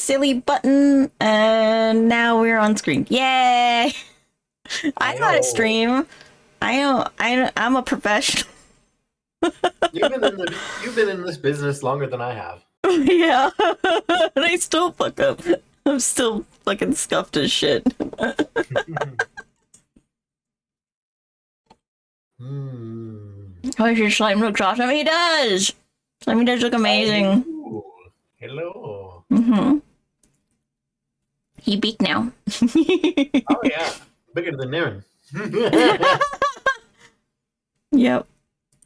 silly button, and now we're on screen. Yay! I know how to stream. I'm a professional. You've been in this business longer than I have. Yeah, and I still fuck up. I'm still fucking scuffed as shit. Oh, your slime looks awesome. He does. Slimy does look amazing. Hello. He big now. Oh yeah, bigger than Naren. Yep,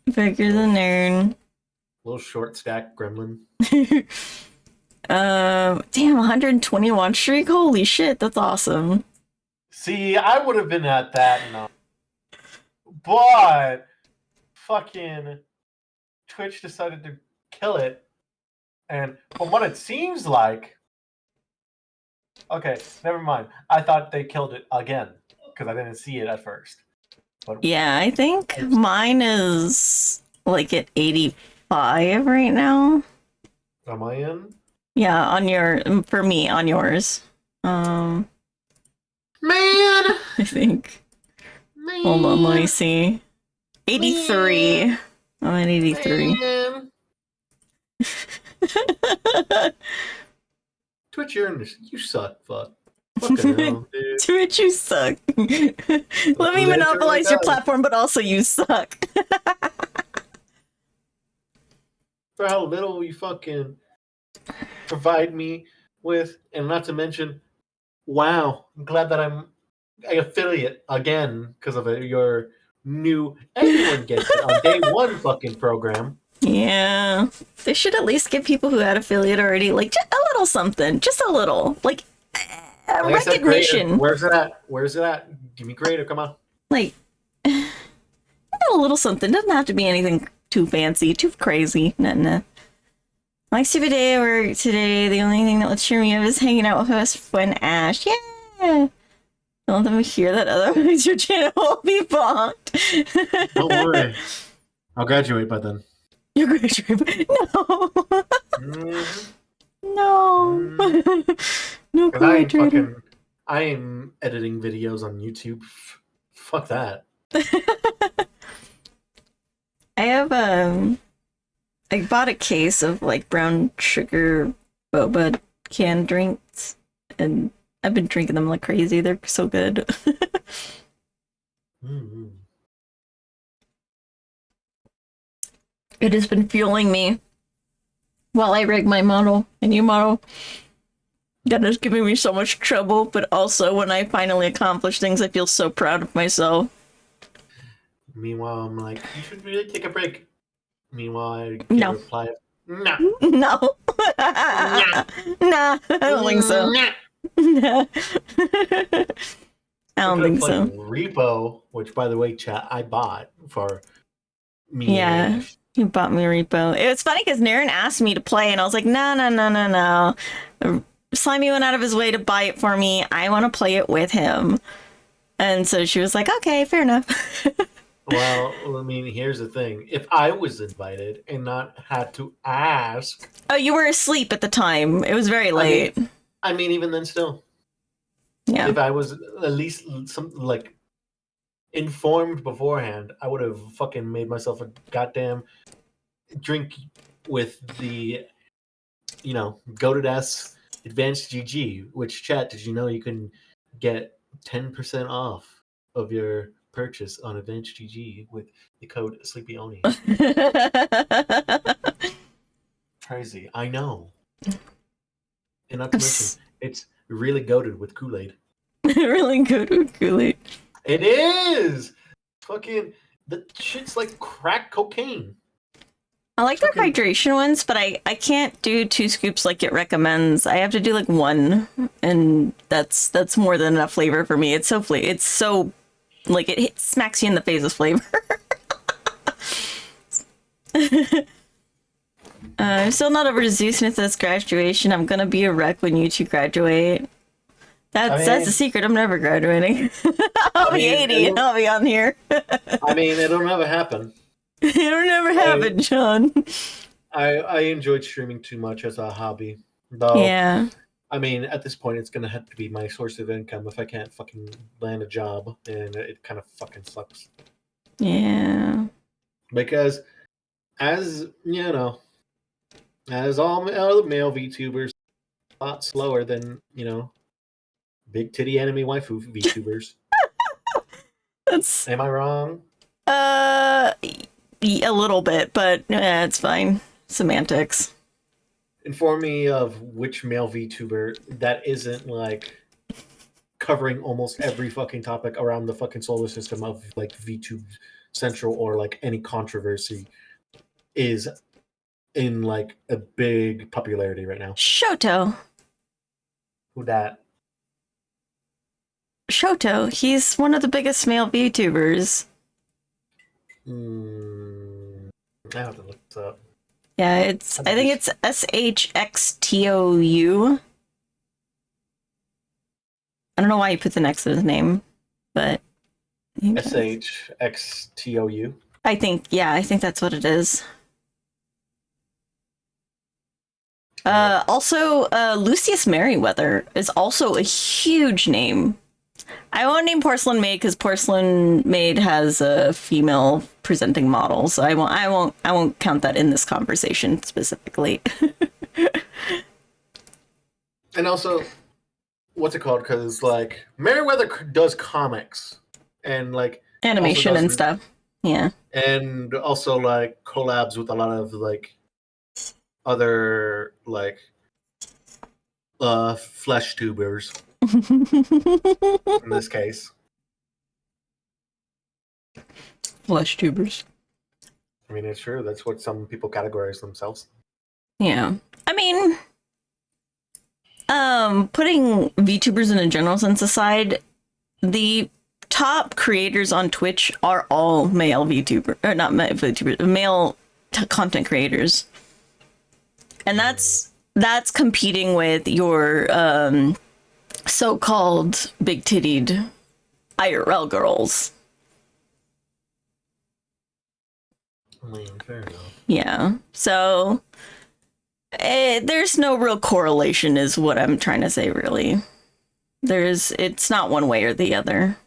bigger than Naren. Little short stack gremlin. Damn, 120 watch streak. Holy shit, that's awesome. See, I would have been at that, but fucking Twitch decided to kill it, and from what it seems like, okay, never mind. I thought they killed it again because I didn't see it at first. But yeah, I think mine is like at 85 right now. Am I in? Yeah, for me, on yours. Man! I think. Man. Hold on, let me see. 83. Man. I'm at 83. Twitch, you suck, fuck. Fucking hell, dude. Twitch, you suck. Let me monopolize your platform, but also you suck. For how little you fucking provide me with, and not to mention, wow, I'm glad that I'm an affiliate again because of your new everyone gets it on day one fucking program. Yeah, they should at least give people who had affiliate already like just a little something, just a little like recognition. Where's it at? Where's it at? Give me greater, come on. Like a little something. Doesn't have to be anything too fancy, too crazy. Nah. My stupid day at work today, the only thing that would cheer me up is hanging out with us when Ash. Yeah! Don't let me hear that, otherwise your channel will be blocked. Don't worry. I'll graduate by then. You graduate? No! No! No graduating. I am editing videos on YouTube. Fuck that. I have, I bought a case of like brown sugar boba canned drinks, and I've been drinking them like crazy. They're so good. It has been fueling me while I rig my model, a new model. That is giving me so much trouble, but also when I finally accomplish things, I feel so proud of myself. Meanwhile, I'm like, you should really take a break. Meanwhile, I get No. a reply of, no. No. Nah, I don't think so. Nah. I don't think so. Repo, which by the way, chat, I bought for me. Yeah, you bought me Repo. It was funny because Naren asked me to play, and I was like, no. Slimy went out of his way to buy it for me. I want to play it with him. And so she was like, okay, fair enough. Well, I mean, here's the thing. If I was invited and not had to ask... Oh, you were asleep at the time. It was very late. I mean even then still. Yeah. If I was at least like informed beforehand, I would have fucking made myself a goddamn drink with the, goated ass advanced GG, which, chat, did you know you can get 10% off of your purchase on Advanced GG with the code SleepyOni. Crazy, I know. And not to mention, it's really goated with Kool-Aid. Really good with Kool-Aid. It is! Fucking, the shit's like crack cocaine. I like their hydration ones, but I can't do 2 scoops like it recommends. I have to do like 1, and that's more than enough flavor for me. It's so like it smacks you in the face with flavor. I'm still not over to Zeus Smith's graduation. I'm gonna be a wreck when you two graduate. That's the secret. I'm never graduating. I'll be 80 and I'll be on here. I mean, it'll never happen. It'll never happen, John. I enjoyed streaming too much as a hobby. Though yeah. I mean, at this point, it's gonna have to be my source of income if I can't fucking land a job, and it kind of fucking sucks. Yeah. Because, as you know, as all other male VTubers, a lot slower than big titty anime waifu VTubers. That's Am I wrong? a little bit, but it's fine. Semantics. Inform me of which male VTuber that isn't like covering almost every fucking topic around the fucking solar system of like VTube Central or like any controversy is in like a big popularity right now. Shoto. Who that? Shoto. He's one of the biggest male VTubers. I have to look this up. Yeah, I think it's SHXTOU. I don't know why you put the next to his name, but SHXTOU. I think that's what it is. Also, Lucius Merriweather is also a huge name. I won't name Porcelain Maid because Porcelain Maid has a female presenting model, so I won't count that in this conversation specifically. And also, what's it called? Because like Merriweather does comics and like animation and stuff. Yeah. And also like collabs with a lot of like other like flesh tubers in this case. Flesh tubers. I mean, it's true. That's what some people categorize themselves. Yeah. I mean, putting VTubers in a general sense aside, the top creators on Twitch are all male VTuber, or not male VTubers, male content creators. And that's competing with your so-called big-tittied IRL girls. I mean, fair enough. Yeah. So there's no real correlation is what I'm trying to say, really. It's not one way or the other.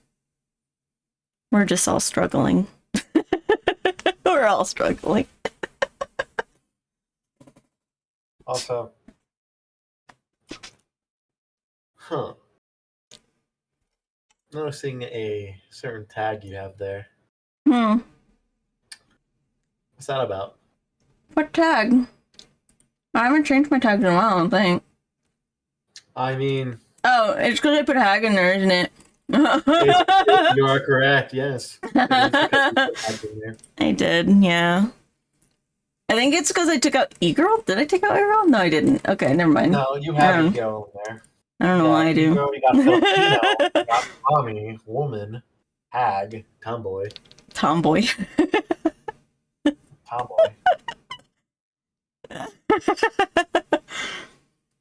We're just all struggling. We're all struggling. Also, noticing a certain tag you have there. What's that about? What tag? I haven't changed my tags in a while, I don't think. I mean... Oh, it's because I put hag in there, isn't it? You are correct, yes. I did, yeah. I think it's because I took out E-Girl. Did I take out E-Girl? No, I didn't. Okay, never mind. No, you have E-Girl in there. I don't know why I do. You got Filipino, you got mommy, woman, hag, tomboy. Tomboy. Tomboy.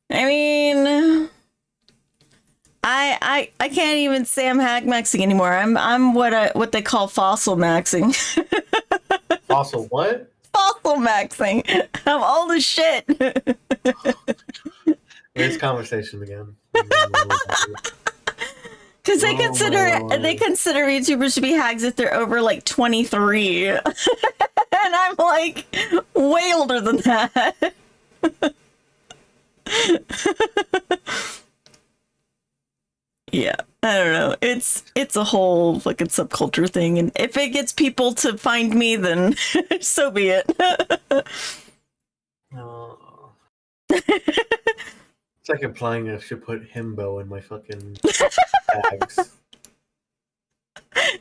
I mean, I can't even say I'm hag maxing anymore. I'm what they call fossil maxing. Fossil what? Fossil maxing. I'm old as shit. This conversation again. Because they consider YouTubers to be hags if they're over like 23, and I'm like way older than that. Yeah, I don't know. It's a whole fucking subculture thing, and if it gets people to find me, then so be it. Oh. It's like implying I should put himbo in my fucking tags.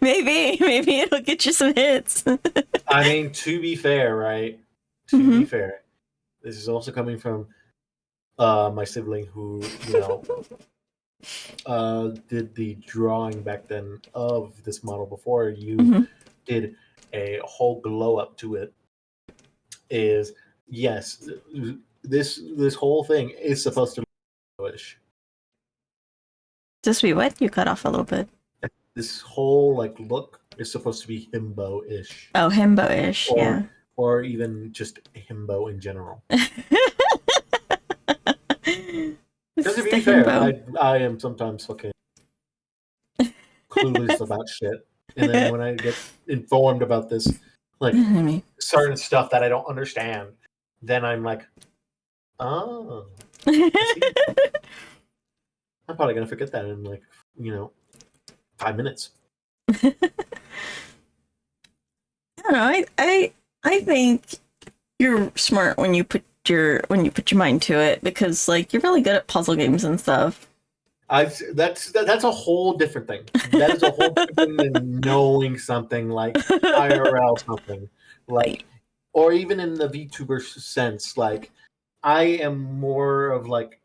Maybe it'll get you some hits. I mean, to be fair, right? To be fair, this is also coming from my sibling who, did the drawing back then of this model before you did a whole glow up to it. Is yes, this whole thing is supposed to look English. Just be what? You cut off a little bit. This whole look is supposed to be himbo-ish. Oh, himbo-ish, yeah. Or even just himbo in general. Because to It's the be fair, himbo. I am sometimes fucking clueless about shit, and then when I get informed about this, like I mean, certain stuff that I don't understand, then I'm like, oh, I see. I'm probably gonna forget that in like 5 minutes. I don't know. I think you're smart when you put your mind to it because like you're really good at puzzle games and stuff. That's a whole different thing. That is a whole different thing than knowing something like IRL something like, or even in the VTuber sense. Like, I am more of like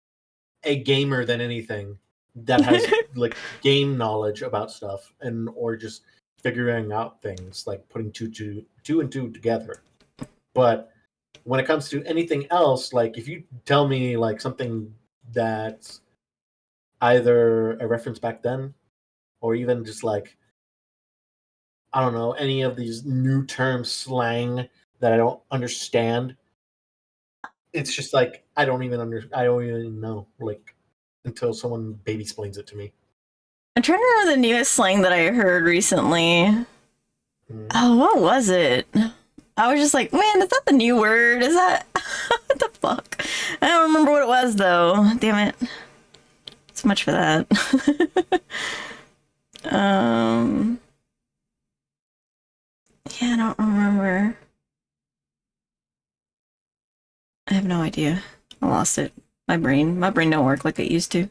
a gamer than anything that has like game knowledge about stuff and or just figuring out things like putting two and two together. But when it comes to anything else, like if you tell me like something that's either a reference back then or even just like I don't know any of these new terms slang that I don't understand, it's just like I don't even know like until someone baby explains it to me. I'm trying to remember the newest slang that I heard recently. Mm. Oh, what was it? I was just like, man, is that the new word? Is that what the fuck? I don't remember what it was though. Damn it. So much for that. um, yeah, I don't remember. I have no idea. I lost it. My brain don't work like it used to.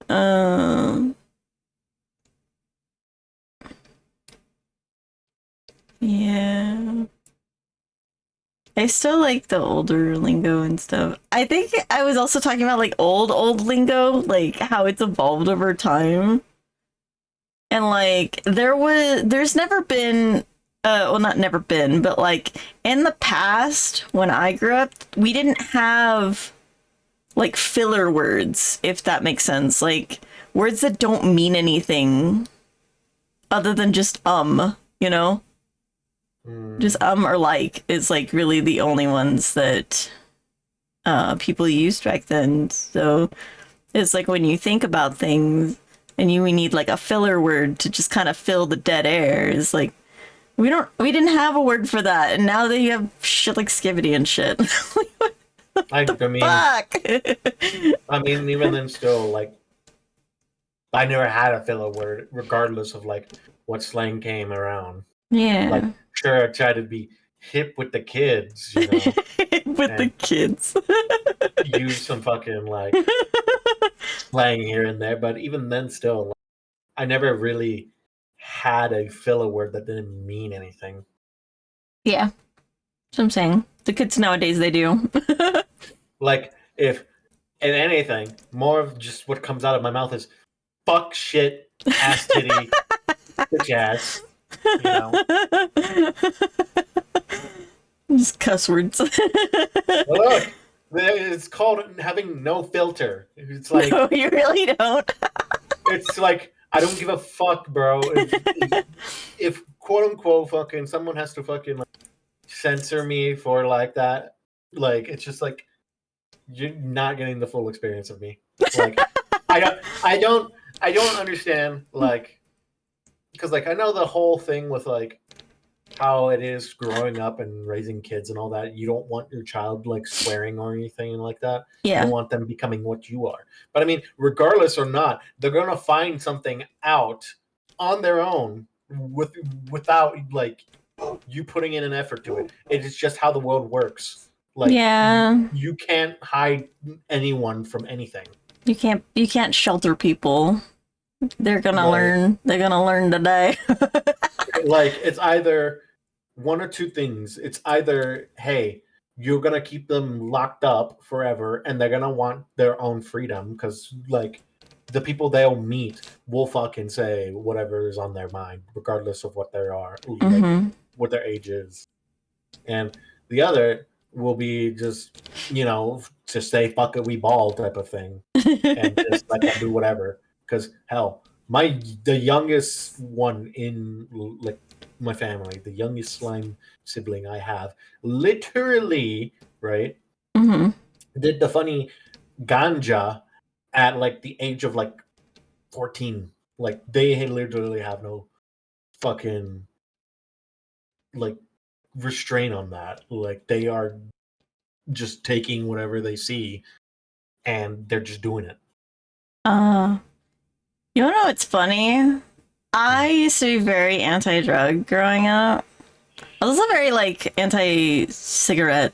um, yeah. I still like the older lingo and stuff. I think I was also talking about like old lingo, like how it's evolved over time. And like there's never been well not never been, but like in the past when I grew up, we didn't have like filler words, if that makes sense. Like words that don't mean anything other than just you know? Just Mm. or like is like really the only ones that people used back then. So it's like when you think about things and we need like a filler word to just kind of fill the dead air. It's like we didn't have a word for that, and now that you have shit like skivity and shit. I, I mean, Fuck. even then, still, like, I never had a filler word, regardless of like what slang came around. Like, Yeah. sure, I try to be hip with the kids, With the and kids. use some fucking like slang here and there. But even then, still, like, I never really had a filler word that didn't mean anything. Yeah. That's what I'm saying. The kids nowadays they do. Like, if in anything, more of just what comes out of my mouth is fuck, shit, ass, titty, bitch, ass. You know, Just cuss words. look, it's called having no filter. No, you really don't. It's like I don't give a fuck, bro. If quote unquote fucking someone has to fucking like censor me for like that, like it's just like you're not getting the full experience of me. Like I don't I don't I don't understand like because like I know the whole thing with like how it is growing up and raising kids and all that. You don't want your child like swearing or anything like that. You don't Yeah. want them becoming what you are. But I mean, regardless or not, they're gonna find something out on their own without like you putting in an effort to it. It is just how the world works. Like Yeah. you can't hide anyone from anything. You can't shelter people. They're gonna Like learn. They're gonna learn today. it's either one or two things. It's either, hey, you're gonna keep them locked up forever, and they're gonna want their own freedom because, like, the people they'll meet will fucking say whatever is on their mind, regardless of what they are, like, Mm-hmm. what their age is. And the other will be just, to say "fuck it, we ball" type of thing, and just let them do whatever. Because hell, the youngest one in like my family, the youngest slime sibling I have, literally, right? Mm-hmm. did the funny ganja at like the age of like 14. Like they literally have no fucking like restraint on that. Like they are just taking whatever they see and they're just doing it. Uh, you know what's funny? I used to be very anti-drug growing up. I was also very like anti-cigarette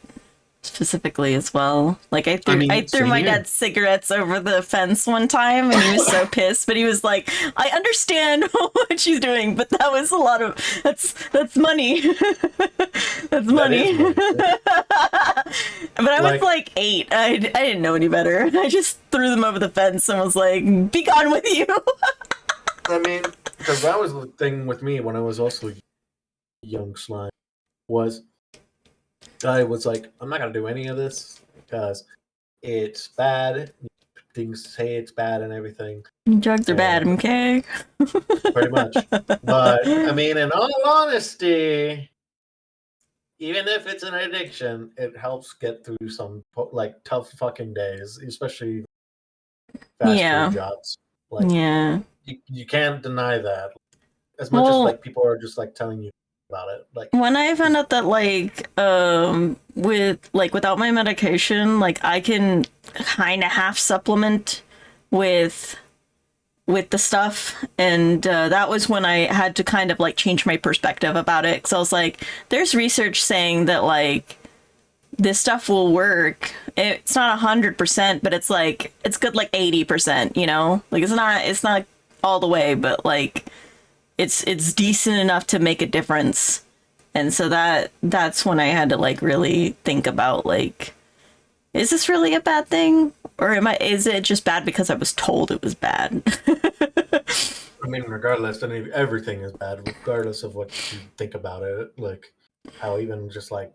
specifically as well. Like I I mean, threw same my here. dad's cigarettes over the fence one time and he was so pissed, but he was like, I understand what she's doing, but that was a lot of that's money. That's That is money. money. But I was Like, like 8. I didn't know any better. I just threw them over the fence and was like, be gone with you. I mean, because that was the thing with me when I was also young slime was I was like, I'm not gonna do any of this because it's bad. Things say it's bad and everything, Drugs are bad, and okay? pretty much. But I mean, in all honesty, even if it's an addiction, it helps get through some like tough fucking days, especially fast food Yeah. jobs. Like Yeah. you can't deny that. As much as Well, like people are just like telling you about it, like when I found 'cause- out that like with like without my medication, like I can kind of half supplement with the stuff, and that was when I had to kind of like change my perspective about it, because I was like, there's research saying that like this stuff will work. It's not 100%, but it's like it's good like 80%, you know? Like it's not all the way, but like it's decent enough to make a difference. And so that's when I had to like really think about like, is this really a bad thing? Or is it just bad because I was told it was bad? I mean, regardless, everything is bad, regardless of what you think about it. Like how even just like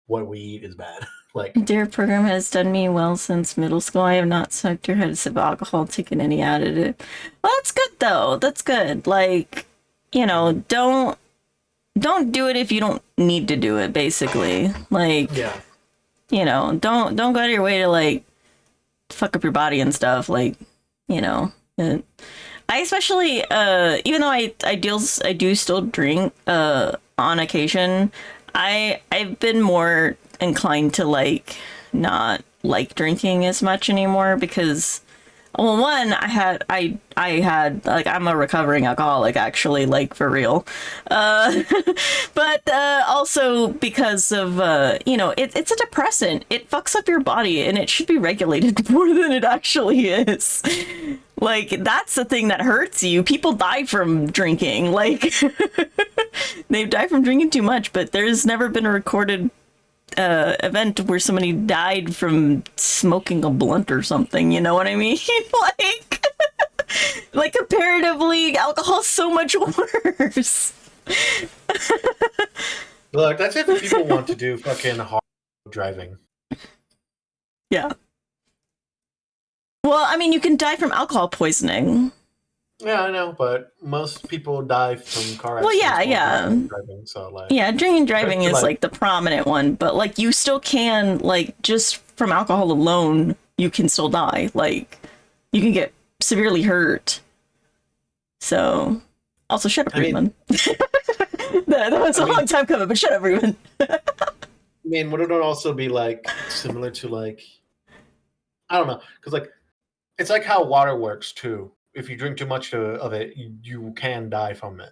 what we eat is bad. Like Dear program has done me well since middle school. I have not sucked or had a sip of alcohol, taken any additive. Well, that's good though. That's good. Like, you know, don't do it if you don't need to do it, basically. Like, yeah, you know, don't go out of your way to like fuck up your body and stuff. Like, you know. I especially even though I do still drink on occasion, I've been more inclined to like not like drinking as much anymore, because well, one, I had like I'm a recovering alcoholic, actually, like for real, uh, but also because of you know, it's a depressant. It fucks up your body, and it should be regulated more than it actually is. Like that's the thing that hurts you. People die from drinking. Like they've died from drinking too much, but there's never been a recorded event where somebody died from smoking a blunt or something. You know what I mean? Like, like comparatively, alcohol's so much worse. look, that's if people want to do fucking hard driving. Yeah. Well, I mean, you can die from alcohol poisoning. Yeah, I know, but most people die from car Well, accidents yeah, while yeah. driving. So like, Yeah, drinking and driving especially is like like the prominent one, but like you still can, like, just from alcohol alone, you can still die. Like, you can get severely hurt. So, also, shut up, I mean, Ruben. That was a long time coming, but shut up, Ruben. I mean, would it also be like similar to like I don't know, because like it's like how water works too. If you drink too much of it, you can die from it.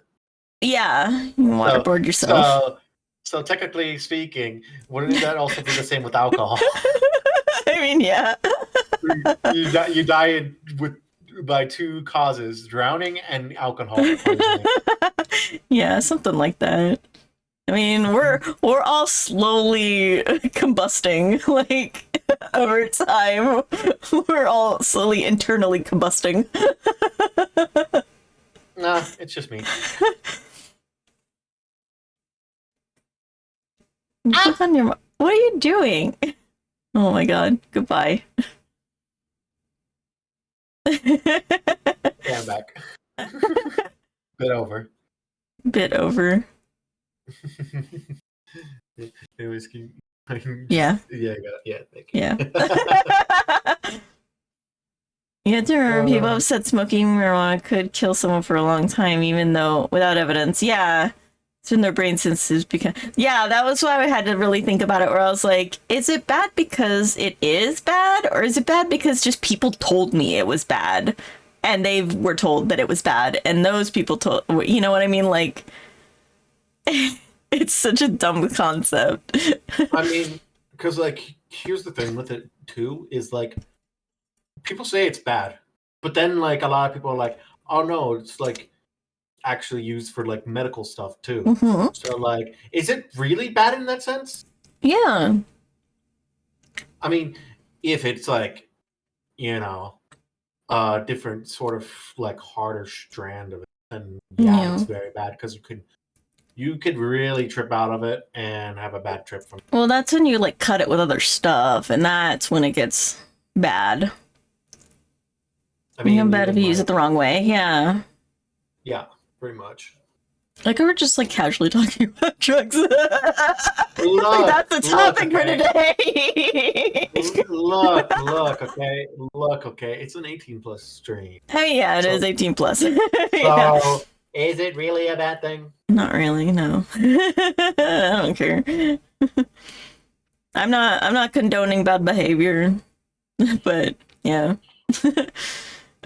Yeah, you can So, waterboard yourself. so, so technically speaking, wouldn't that also be the same with alcohol? I mean, yeah. You die with by two causes: drowning and alcohol poisoning. Yeah, something like that. I mean, we're all slowly combusting, like over time. We're all slowly internally combusting. Nah, it's just me. Click on your. What are you doing? Oh my god! Goodbye. Yeah, I'm back. Bit over. Bit over. It was Yeah. Yeah. Thank you. Yeah. You have to remember people have said smoking marijuana could kill someone for a long time, even though without evidence. Yeah. It's in their brain since it's become. Yeah, that was why I had to really think about it, where I was like, is it bad because it is bad? Or is it bad because just people told me it was bad? And they were told that it was bad. And those people told, you know what I mean? Like, it's such a dumb concept. I mean, because like, here's the thing with it too, is like, people say it's bad, but then like a lot of people are like, oh no, it's like actually used for like medical stuff too. Mm-hmm. So like, is it really bad in that sense? Yeah. I mean, if it's like, a different sort of like harder strand of it, then yeah, it's very bad because you could really trip out of it and have a bad trip from. Well, that's when you like cut it with other stuff, and that's when it gets bad. I mean, bad if you use it the wrong way. Yeah. Yeah, pretty much. Like, we're just like casually talking about drugs. Look, like, that's the topic for today. Look, okay. It's an 18+ stream. Oh yeah, it is 18+. Yeah. So, is it really a bad thing? Not really, no. I don't care. I'm not condoning bad behavior, but yeah.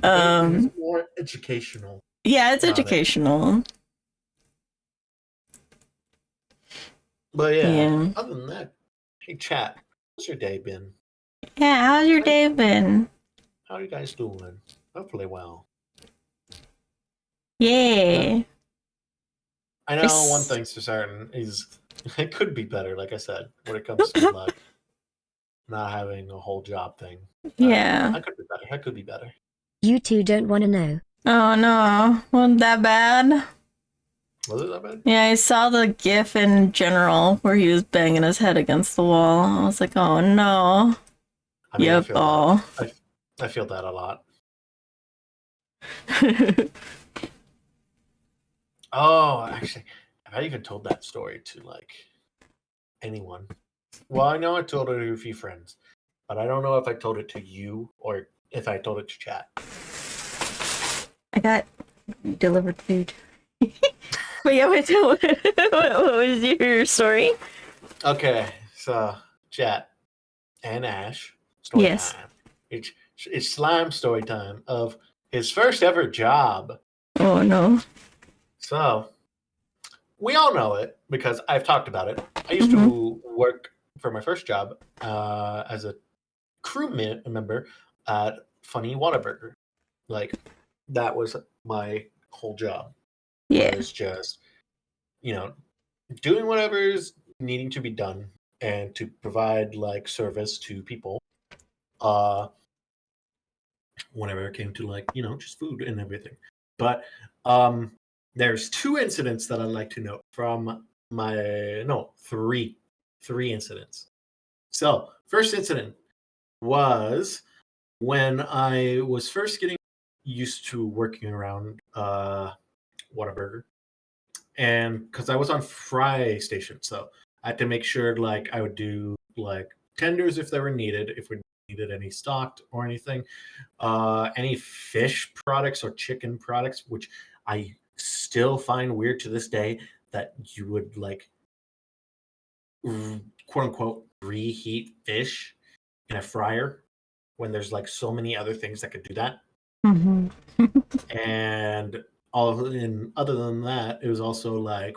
It's more educational. Yeah, it's educational. But yeah, other than that, hey chat, how's your day been? Yeah, how's your day been? How are you guys doing? Hopefully well. Yeah. I know one thing's for certain is it could be better, like I said, when it comes to like not having a whole job thing. Yeah. I could be better. I could be better. You two don't want to know. Oh no, wasn't that bad? Was it that bad? Yeah, I saw the GIF in general where he was banging his head against the wall. I was like, oh no. I mean, yep. I feel that a lot. Oh, actually, have I even told that story to like anyone? Well, I know I told it to a few friends, but I don't know if I told it to you or if I told it to chat. I got delivered food. But yeah, what was your story? Okay, so chat and Ash story time. It's Slime story time of his first ever job. Oh no. So we all know it because I've talked about it. I used to work for my first job as a crew member at Funny Whataburger. Like, that was my whole job. Yeah. It was just, doing whatever's needing to be done and to provide like service to people. Whenever it came to like, just food and everything. But there's 2 incidents that I'd like to note from three incidents. So, first incident was when I was first getting used to working around Whataburger, and because I was on fry station, so I had to make sure like I would do like tenders if they were needed, if we needed any stocked or anything, any fish products or chicken products, which I still find weird to this day that you would like quote unquote reheat fish in a fryer when there's like so many other things that could do that. And other than that, it was also like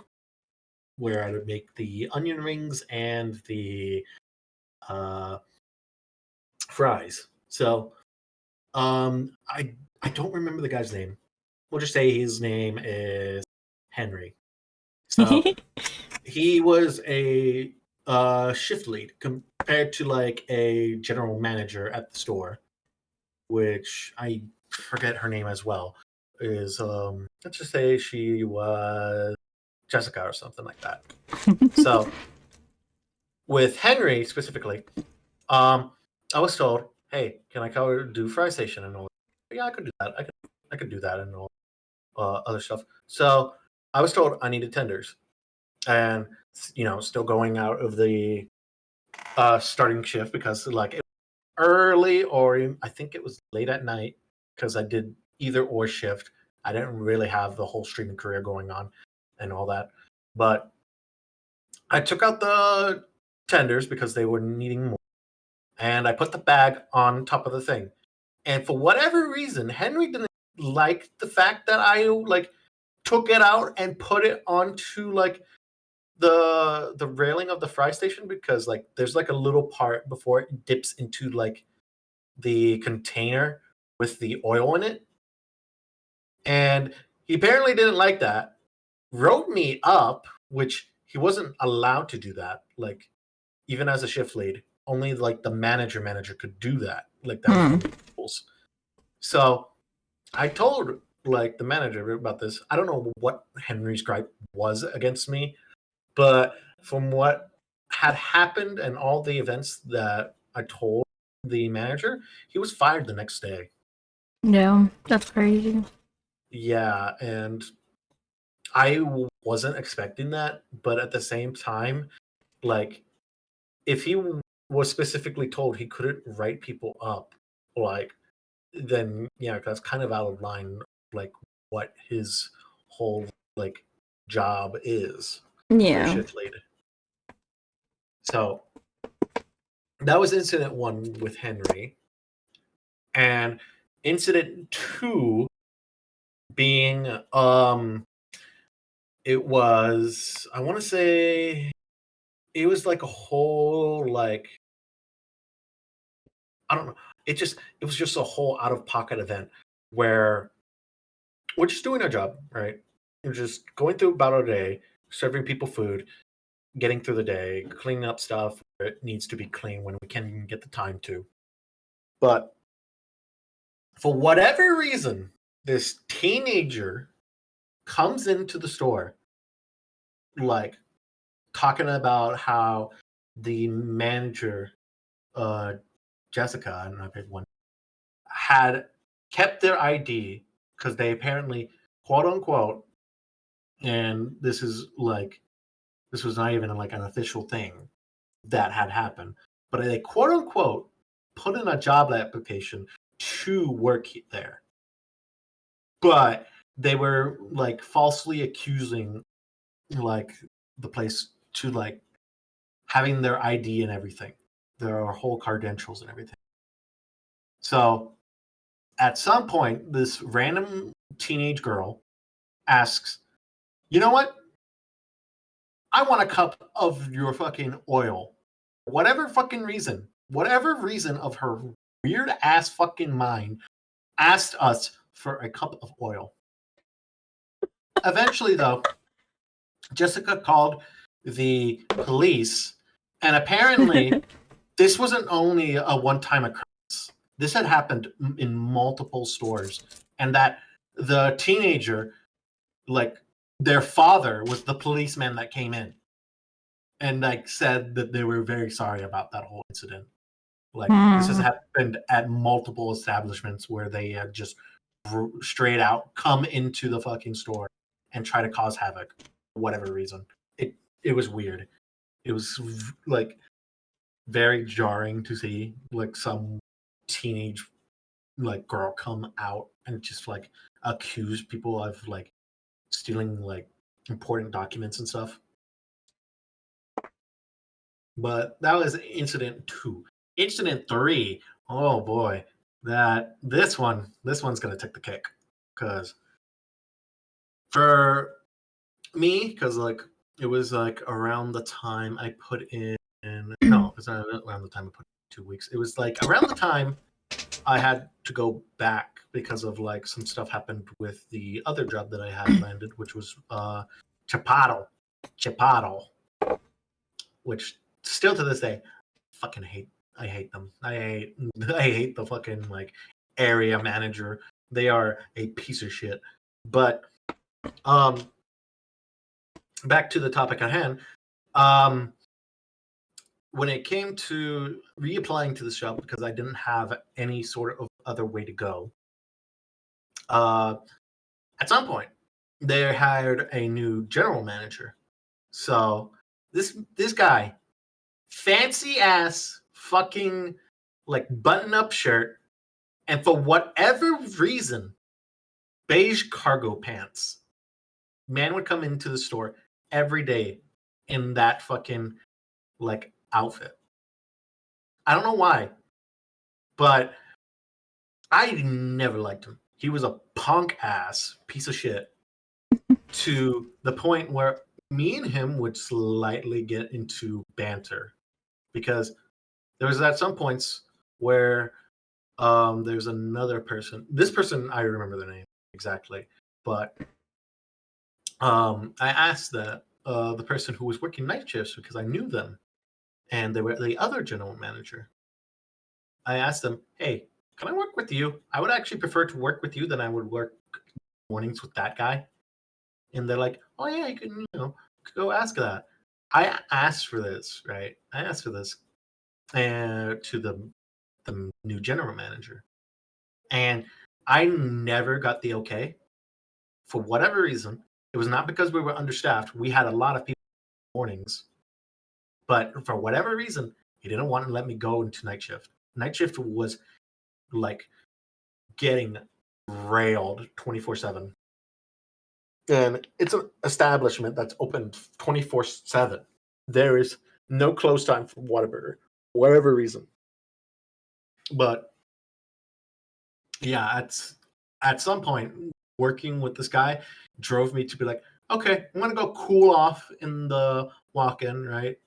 where I would make the onion rings and the fries. So I don't remember the guy's name. We'll just say his name is Henry. So he was a shift lead compared to like a general manager at the store, which I forget her name as well. Is let's just say she was Jessica or something like that. So with Henry specifically, I was told, "Hey, can I come do fry station and all?" Yeah, I could do that. I could do that and all other stuff. So I was told I needed tenders, and still going out of the starting shift because like early or I think it was late at night because I did either or shift. I didn't really have the whole streaming career going on and all that. But I took out the tenders because they were needing more. And I put the bag on top of the thing. And for whatever reason, Henry didn't like the fact that I like took it out and put it onto like the railing of the fry station because like there's like a little part before it dips into like the container with the oil in it. And he apparently didn't like that. Wrote me up, which he wasn't allowed to do that. Like even as a shift lead, only like the manager could do that. Like that was one of the rules. So I told like the manager about this. I don't know what Henry's gripe was against me, but from what had happened and all the events that I told the manager, he was fired the next day. Yeah, that's crazy. Yeah, and I wasn't expecting that, but at the same time, like if he was specifically told he couldn't write people up, like then yeah, that's kind of out of line, like what his whole like job is for a Yeah. shift lead. So that was incident 1 with Henry, and incident 2 being it was I want to say it was like a whole like I don't know. It was just a whole out of pocket event where we're just doing our job, right? We're just going through about our day, serving people food, getting through the day, cleaning up stuff where it needs to be clean when we can get the time to. But for whatever reason, this teenager comes into the store like talking about how the manager, Jessica, I don't know if everyone had kept their ID because they apparently, quote unquote, and this is like, this was not even like an official thing that had happened, but they quote unquote put in a job application to work there. But they were like falsely accusing like the place to like having their ID and everything, their whole credentials and everything. So at some point, this random teenage girl asks, "You know what? I want a cup of your fucking oil." Whatever reason of her weird ass fucking mind, asked us for a cup of oil. Eventually, though, Jessica called the police, and apparently, this wasn't only a one-time occurrence. This had happened in multiple stores, and that the teenager, like their father, was the policeman that came in and like said that they were very sorry about that whole incident. Like this has happened at multiple establishments where they had just straight out come into the fucking store and try to cause havoc for whatever reason. It was weird. It was like very jarring to see like some teenage like girl come out and just like accuse people of like stealing like important documents and stuff. But that was incident 2. Incident 3, oh boy, that this one's gonna take the cake. Cause for me, because like it was like around the time I put in no, it's not around the time I put in 2 weeks. It was like around the time I had to go back because of like some stuff happened with the other job that I had landed, which was Chapato, which still to this day, fucking hate. I hate them. I hate the fucking like area manager. They are a piece of shit. But back to the topic at hand. When it came to reapplying to this job because I didn't have any sort of other way to go, at some point they hired a new general manager. So this guy fancy ass fucking like button up shirt, and for whatever reason, beige cargo pants. Man would come into the store every day in that fucking like outfit. I don't know why, but I never liked him. He was a punk ass piece of shit to the point where me and him would slightly get into banter because there was at some points where there's another person. This person, I remember the name exactly, but I asked the person who was working night shifts because I knew them, and they were the other general manager. I asked them, "Hey, can I work with you? I would actually prefer to work with you than I would work mornings with that guy." And they're like, "Oh yeah, you can, go ask that." I asked for this, right? I asked for this, and to the new general manager, and I never got the okay. For whatever reason, it was not because we were understaffed. We had a lot of people mornings, but for whatever reason, he didn't want to let me go into night shift. Night shift was like getting railed 24/7. And it's an establishment that's open 24/7. There is no close time for Whataburger, for whatever reason. But yeah, at some point, working with this guy drove me to be like, okay, I'm gonna go cool off in the walk-in, right?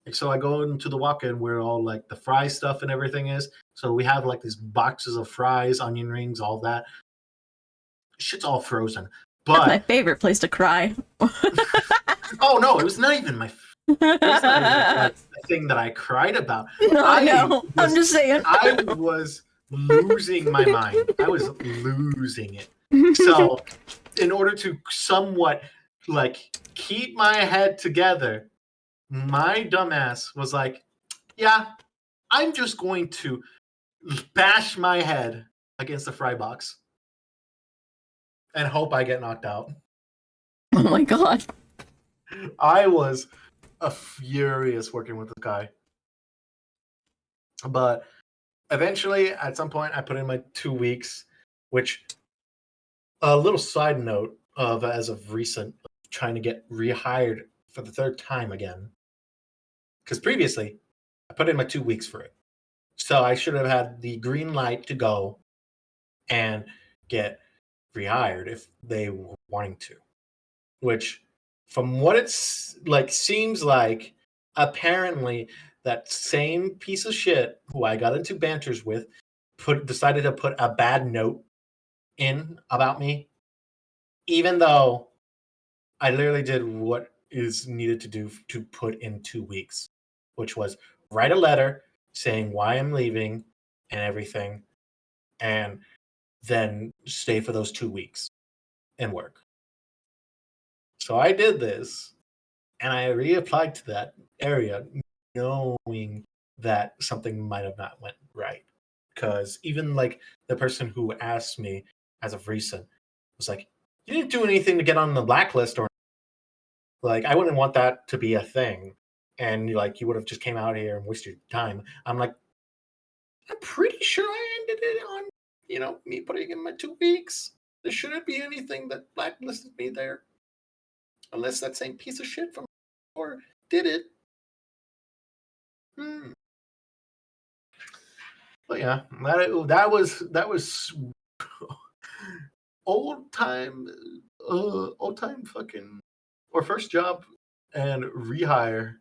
Like, so I go into the walk-in where all like the fry stuff and everything is. So we have like these boxes of fries, onion rings, all that. Shit's all frozen. That's my But favorite place to cry. oh no, it was not even my it was not even like the thing that I cried about. No, I know. I'm just saying. I was losing my mind. I was losing it. So, in order to somewhat like keep my head together, my dumbass was like, "Yeah, I'm just going to bash my head against the fry box and hope I get knocked out." Oh my god. I was furious working with this guy. But eventually, at some point, I put in my 2 weeks, which a little side note of as of recent, trying to get rehired for the third time again. Because previously, I put in my 2 weeks for it. So I should have had the green light to go and get rehired if they were wanting to. Which, from what it's like, seems like apparently that same piece of shit who I got into banters with decided to put a bad note in about me, even though I literally did what is needed to do to put in 2 weeks, which was write a letter saying why I'm leaving and everything, and then stay for those 2 weeks and work. So I did this, and I reapplied to that area knowing that something might have not went right. Because even like the person who asked me as of recent was like, "You didn't do anything to get on the blacklist, or like I wouldn't want that to be a thing." And like you would have just came out here and wasted your time. I'm like, I'm pretty sure I ended it on, me putting in my 2 weeks. There shouldn't be anything that blacklisted me there. Unless that same piece of shit from before did it. But yeah, that was old time fucking or first job and rehire.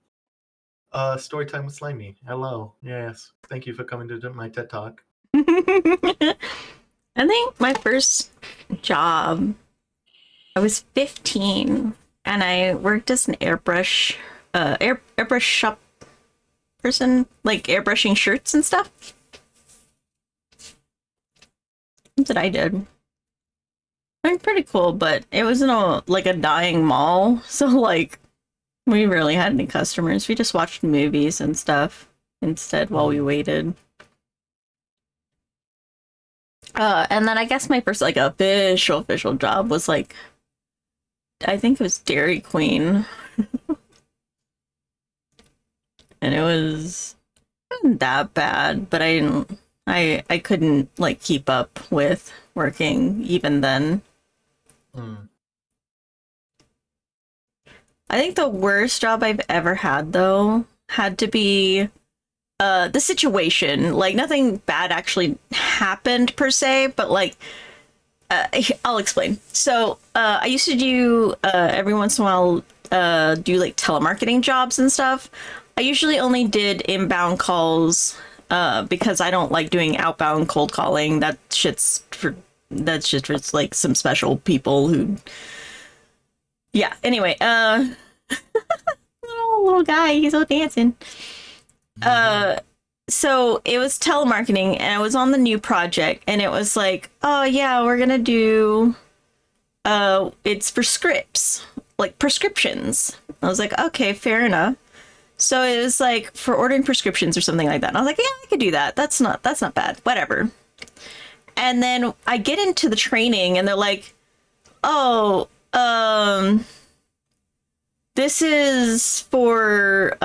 Story time with Slimy. Hello. Yes. Thank you for coming to my TED Talk. I think my first job, I was 15 and I worked as an airbrush shop person, like airbrushing shirts and stuff. That's what I did. I mean, pretty cool, but it was in a dying mall, so like we rarely had any customers. We just watched movies and stuff instead while we waited. And then I guess my first like official job was like, I think it was Dairy Queen. and it wasn't that bad, but I couldn't like keep up with working even then. Mm. I think the worst job I've ever had though had to be the situation. Like nothing bad actually happened per se, but like I'll explain. So I used to do every once in a while do like telemarketing jobs and stuff. I usually only did inbound calls because I don't like doing outbound cold calling. That's just for like some special people who. Yeah. Anyway, little guy, he's all dancing. So it was telemarketing, and I was on the new project, and it was like, oh yeah, we're gonna do it's for scripts, like prescriptions. I was like, okay, fair enough. So it was like for ordering prescriptions or something like that. And I was like, yeah, I could do that. That's not bad. Whatever. And then I get into the training and they're like, oh, this is for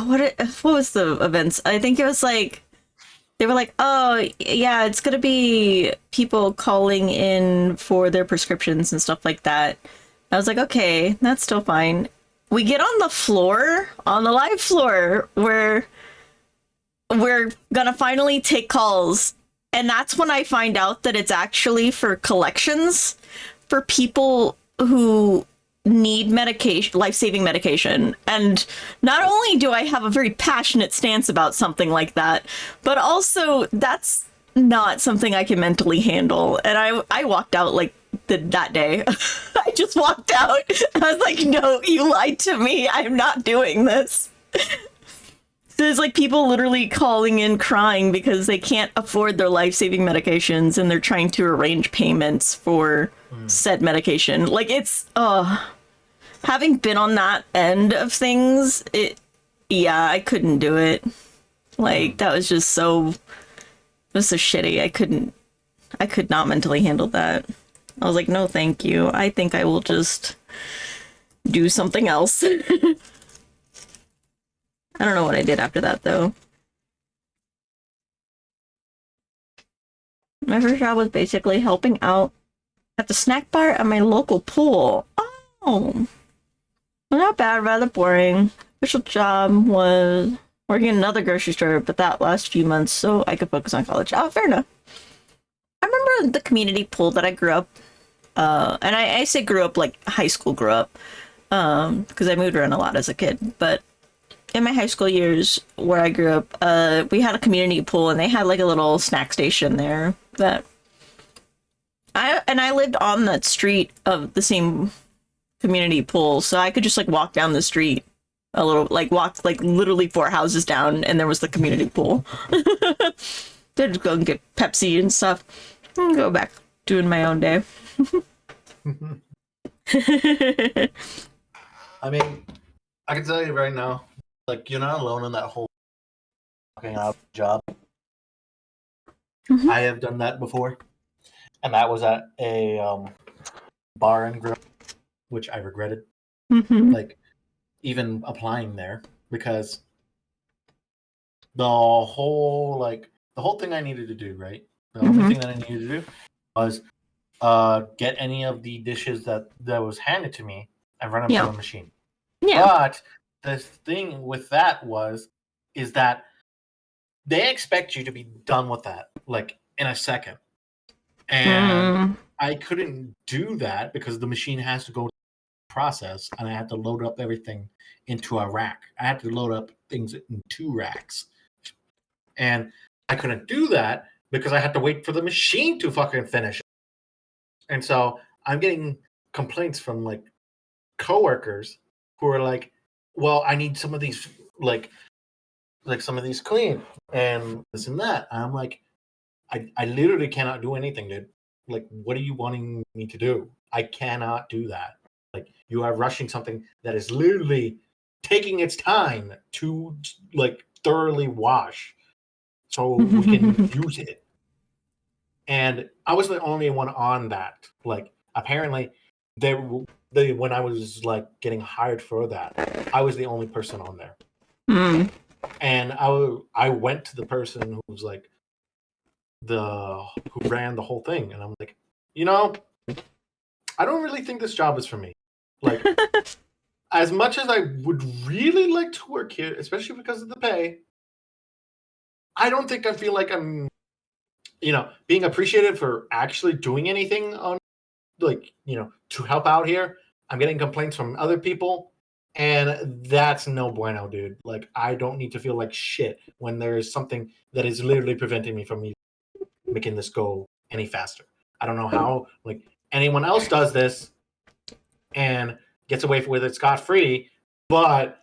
what was the events? I think it was like they were like, oh yeah, it's gonna be people calling in for their prescriptions and stuff like that. I was like, okay, that's still fine. We get on the floor, on the live floor, where we're gonna finally take calls, and that's when I find out that it's actually for collections for people who need medication, life-saving medication. And not only do I have a very passionate stance about something like that, but also that's not something I can mentally handle. And I walked out like that day. I just walked out. I was like, no, you lied to me. I'm not doing this. So there's like people literally calling in crying because they can't afford their life-saving medications and they're trying to arrange payments for said medication. Like it's having been on that end of things, I couldn't do it. Like that was just it was so shitty. I could not mentally handle that. I was like, no, thank you. I think I will just do something else. I don't know what I did after that, though. My first job was basically helping out at the snack bar at my local pool. Oh, well, not bad, rather boring. Official job was working in another grocery store, but that last few months so I could focus on college. Oh, fair enough. I remember the community pool that I grew up, and I say grew up like high school grew up, because I moved around a lot as a kid, but in my high school years where I grew up, we had a community pool and they had like a little snack station there that I lived on that street of the same community pool, so I could just like walk down the street a little, like walk like literally 4 houses down and there was the community pool. They'd just go and get Pepsi and stuff and go back doing my own day. I mean, I can tell you right now, like you're not alone in that whole fucking out job. I have done that before, and that was at a bar and grill, which I regretted. Like even applying there because the whole thing I needed to do, right? The only thing that I needed to do was get any of the dishes that was handed to me and run them through a machine. Yeah. But the thing with that is that they expect you to be done with that like in a second. And I couldn't do that because the machine has to go process and I had to load up everything into a rack. I had to load up things in 2 racks. And I couldn't do that because I had to wait for the machine to fucking finish. And so I'm getting complaints from like coworkers who are like, well, I need some of these like some of these clean and this and that. And I'm like, I literally cannot do anything, dude. Like, what are you wanting me to do? I cannot do that. Like, you are rushing something that is literally taking its time to like thoroughly wash so we can use it. And I was the only one on that. Like, apparently, when I was like getting hired for that, I was the only person on there. Hmm. And I went to the person who was like who ran the whole thing, and I'm like, you know, I don't really think this job is for me. Like, as much as I would really like to work here, especially because of the pay, I don't think I feel like I'm, being appreciated for actually doing anything on, like, to help out here. I'm getting complaints from other people, and that's no bueno, dude. Like, I don't need to feel like shit when there is something that is literally preventing me from making this go any faster. I don't know how, like, anyone else does this and gets away with it scot-free, but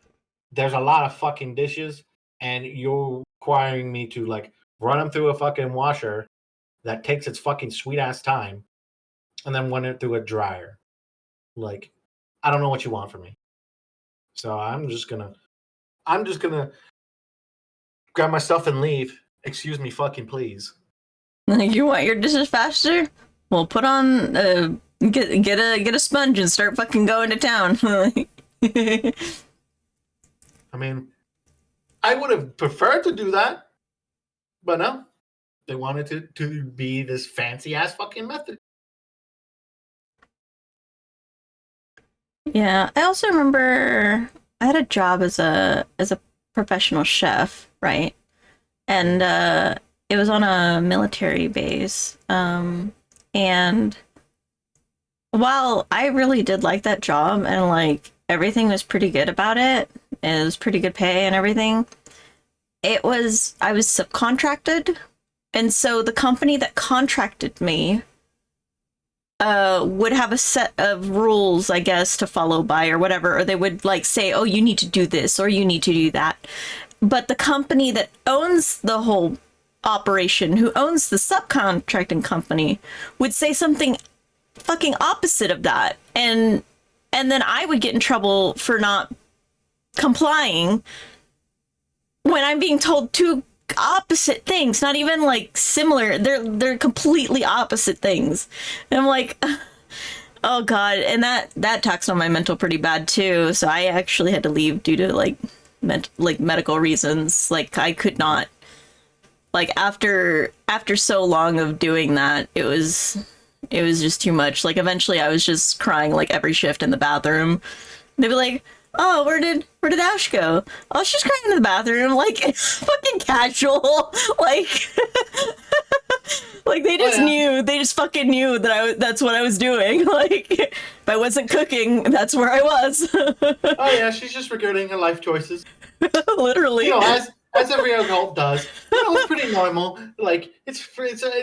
there's a lot of fucking dishes, and you're requiring me to, like, run them through a fucking washer that takes its fucking sweet ass time, and then run it through a dryer. Like, I don't know what you want from me. So I'm just gonna grab my stuff and leave. Excuse me, fucking please. You want your dishes faster? Well, put on get a sponge and start fucking going to town. I mean, I would have preferred to do that, but no. They wanted to be this fancy ass fucking method. Yeah, I also remember I had a job as a professional chef, right? And it was on a military base. And while I really did like that job and like everything was pretty good about it, it was pretty good pay and everything. I was subcontracted, and so the company that contracted me would have a set of rules, I guess, to follow by or whatever, or they would like say, oh, you need to do this or you need to do that. But the company that owns the whole operation, who owns the subcontracting company, would say something fucking opposite of that. And then I would get in trouble for not complying when I'm being told two opposite things, not even like similar. They're completely opposite things. And I'm like, oh god, and that taxed on my mental pretty bad too. So I actually had to leave due to like medical reasons. Like I could not, like after so long of doing that, it was just too much. Like eventually I was just crying like every shift in the bathroom. They'd be like, oh, where did Ash go? Oh, she's crying in the bathroom. Like, fucking casual. Like, like they just knew. They just fucking knew that that's what I was doing. Like, if I wasn't cooking, that's where I was. Oh yeah, she's just regretting her life choices. Literally. You know, as every adult does. You know, it's pretty normal. Like, it's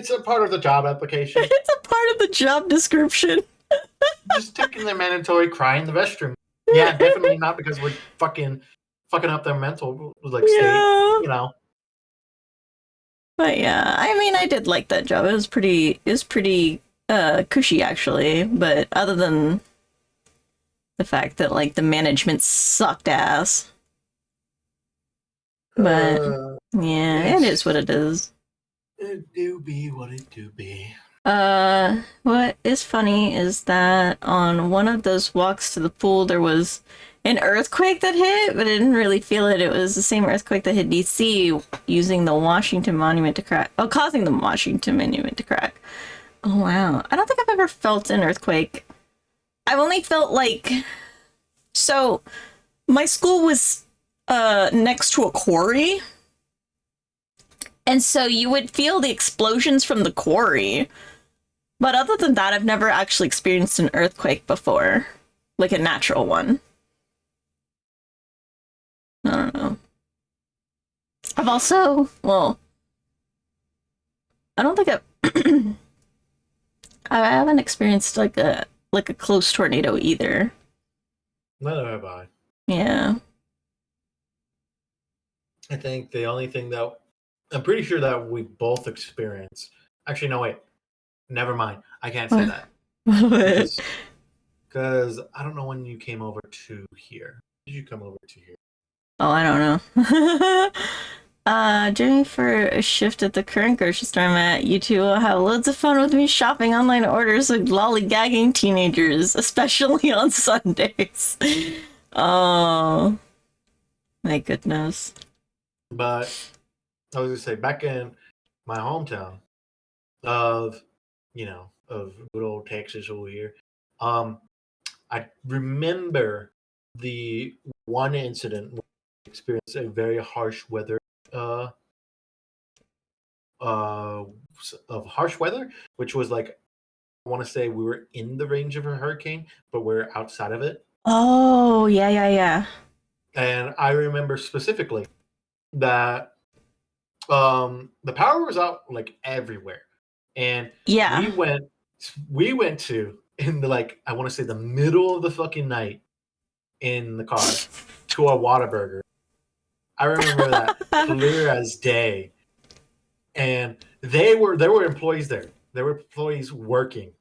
a part of the job application. It's a part of the job description. Just taking their mandatory cry in the restroom. Yeah, definitely not because we're fucking up their mental state, you know. But yeah, I mean, I did like that job. It was pretty cushy actually. But other than the fact that like the management sucked ass. But yeah, it is what it is. It do be what it do be. What is funny is that on one of those walks to the pool, there was an earthquake that hit, but I didn't really feel it. It was the same earthquake that hit DC, using the Washington Monument to crack. Oh, causing the Washington Monument to crack. Oh, wow. I don't think I've ever felt an earthquake. I've only felt like... So, my school was next to a quarry. And so you would feel the explosions from the quarry. But other than that, I've never actually experienced an earthquake before. Like a natural one. I don't know. I've also, well, I don't think I haven't experienced like a close tornado either. Neither have I. Yeah. I think the only thing that I'm pretty sure that we both experienced. Actually, no, wait. Never mind. I can't say that. Because I don't know when you came over to here. Did you come over to here? Oh, I don't know. Joining for a shift at the current grocery store I'm at. You two will have loads of fun with me shopping online orders with lollygagging teenagers, especially on Sundays. Oh, my goodness. But I was gonna say, back in my hometown of, of good old Texas over here, I remember the one incident where we experienced a very harsh weather, uh, uh, of harsh weather, which was like, I want to say we were in the range of a hurricane, but we're outside of it. Oh, yeah, yeah, yeah. And I remember specifically that the power was out like everywhere, and Yeah. we went to in the, like, I want to say the middle of the fucking night in the car to a Whataburger. I remember that clear as day. And there were employees there. There were employees working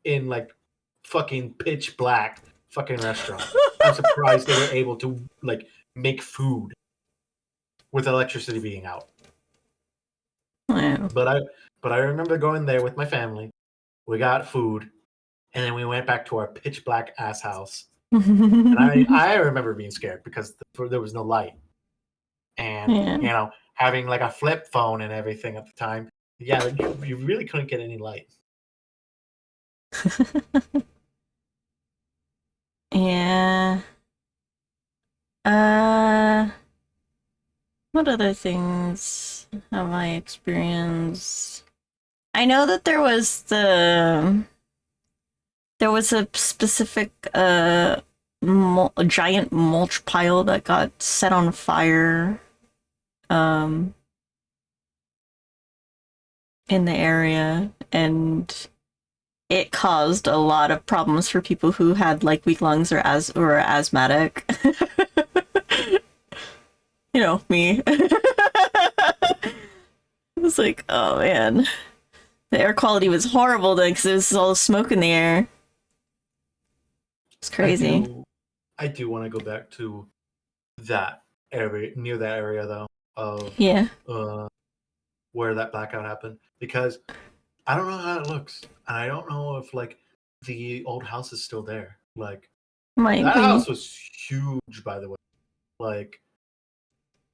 in like fucking pitch black fucking restaurant. I'm surprised they were able to like make food with electricity being out. Wow. But I remember going there with my family. We got food, and then we went back to our pitch black ass house. And I remember being scared because there was no light, and Yeah. having like a flip phone and everything at the time. Yeah, you really couldn't get any light. Yeah. Uh, what other things have I experienced? I know that there was a specific giant mulch pile that got set on fire um in the area, and it caused a lot of problems for people who had like weak lungs or asthmatic. You know, me. It was like, oh man. The air quality was horrible then because there was all the smoke in the air. It's crazy. I do want to go back to that area, near that area though, of Yeah. where that blackout happened, because I don't know how it looks, and I don't know if like the old house is still there. Like, Might that be. house was huge, by the way. Like,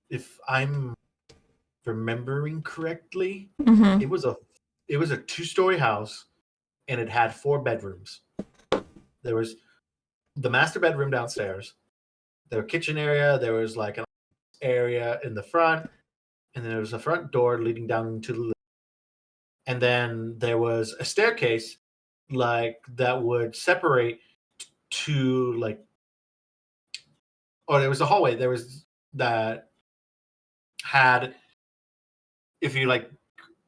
if I'm remembering correctly, Mm-hmm. it was a 2-story house, and it had 4 bedrooms. There was the master bedroom downstairs, the kitchen area. There was like an area in the front, and then there was a front door leading down into the. And then there was a staircase, like that would separate to like, or there was a hallway. There was that had, if you like,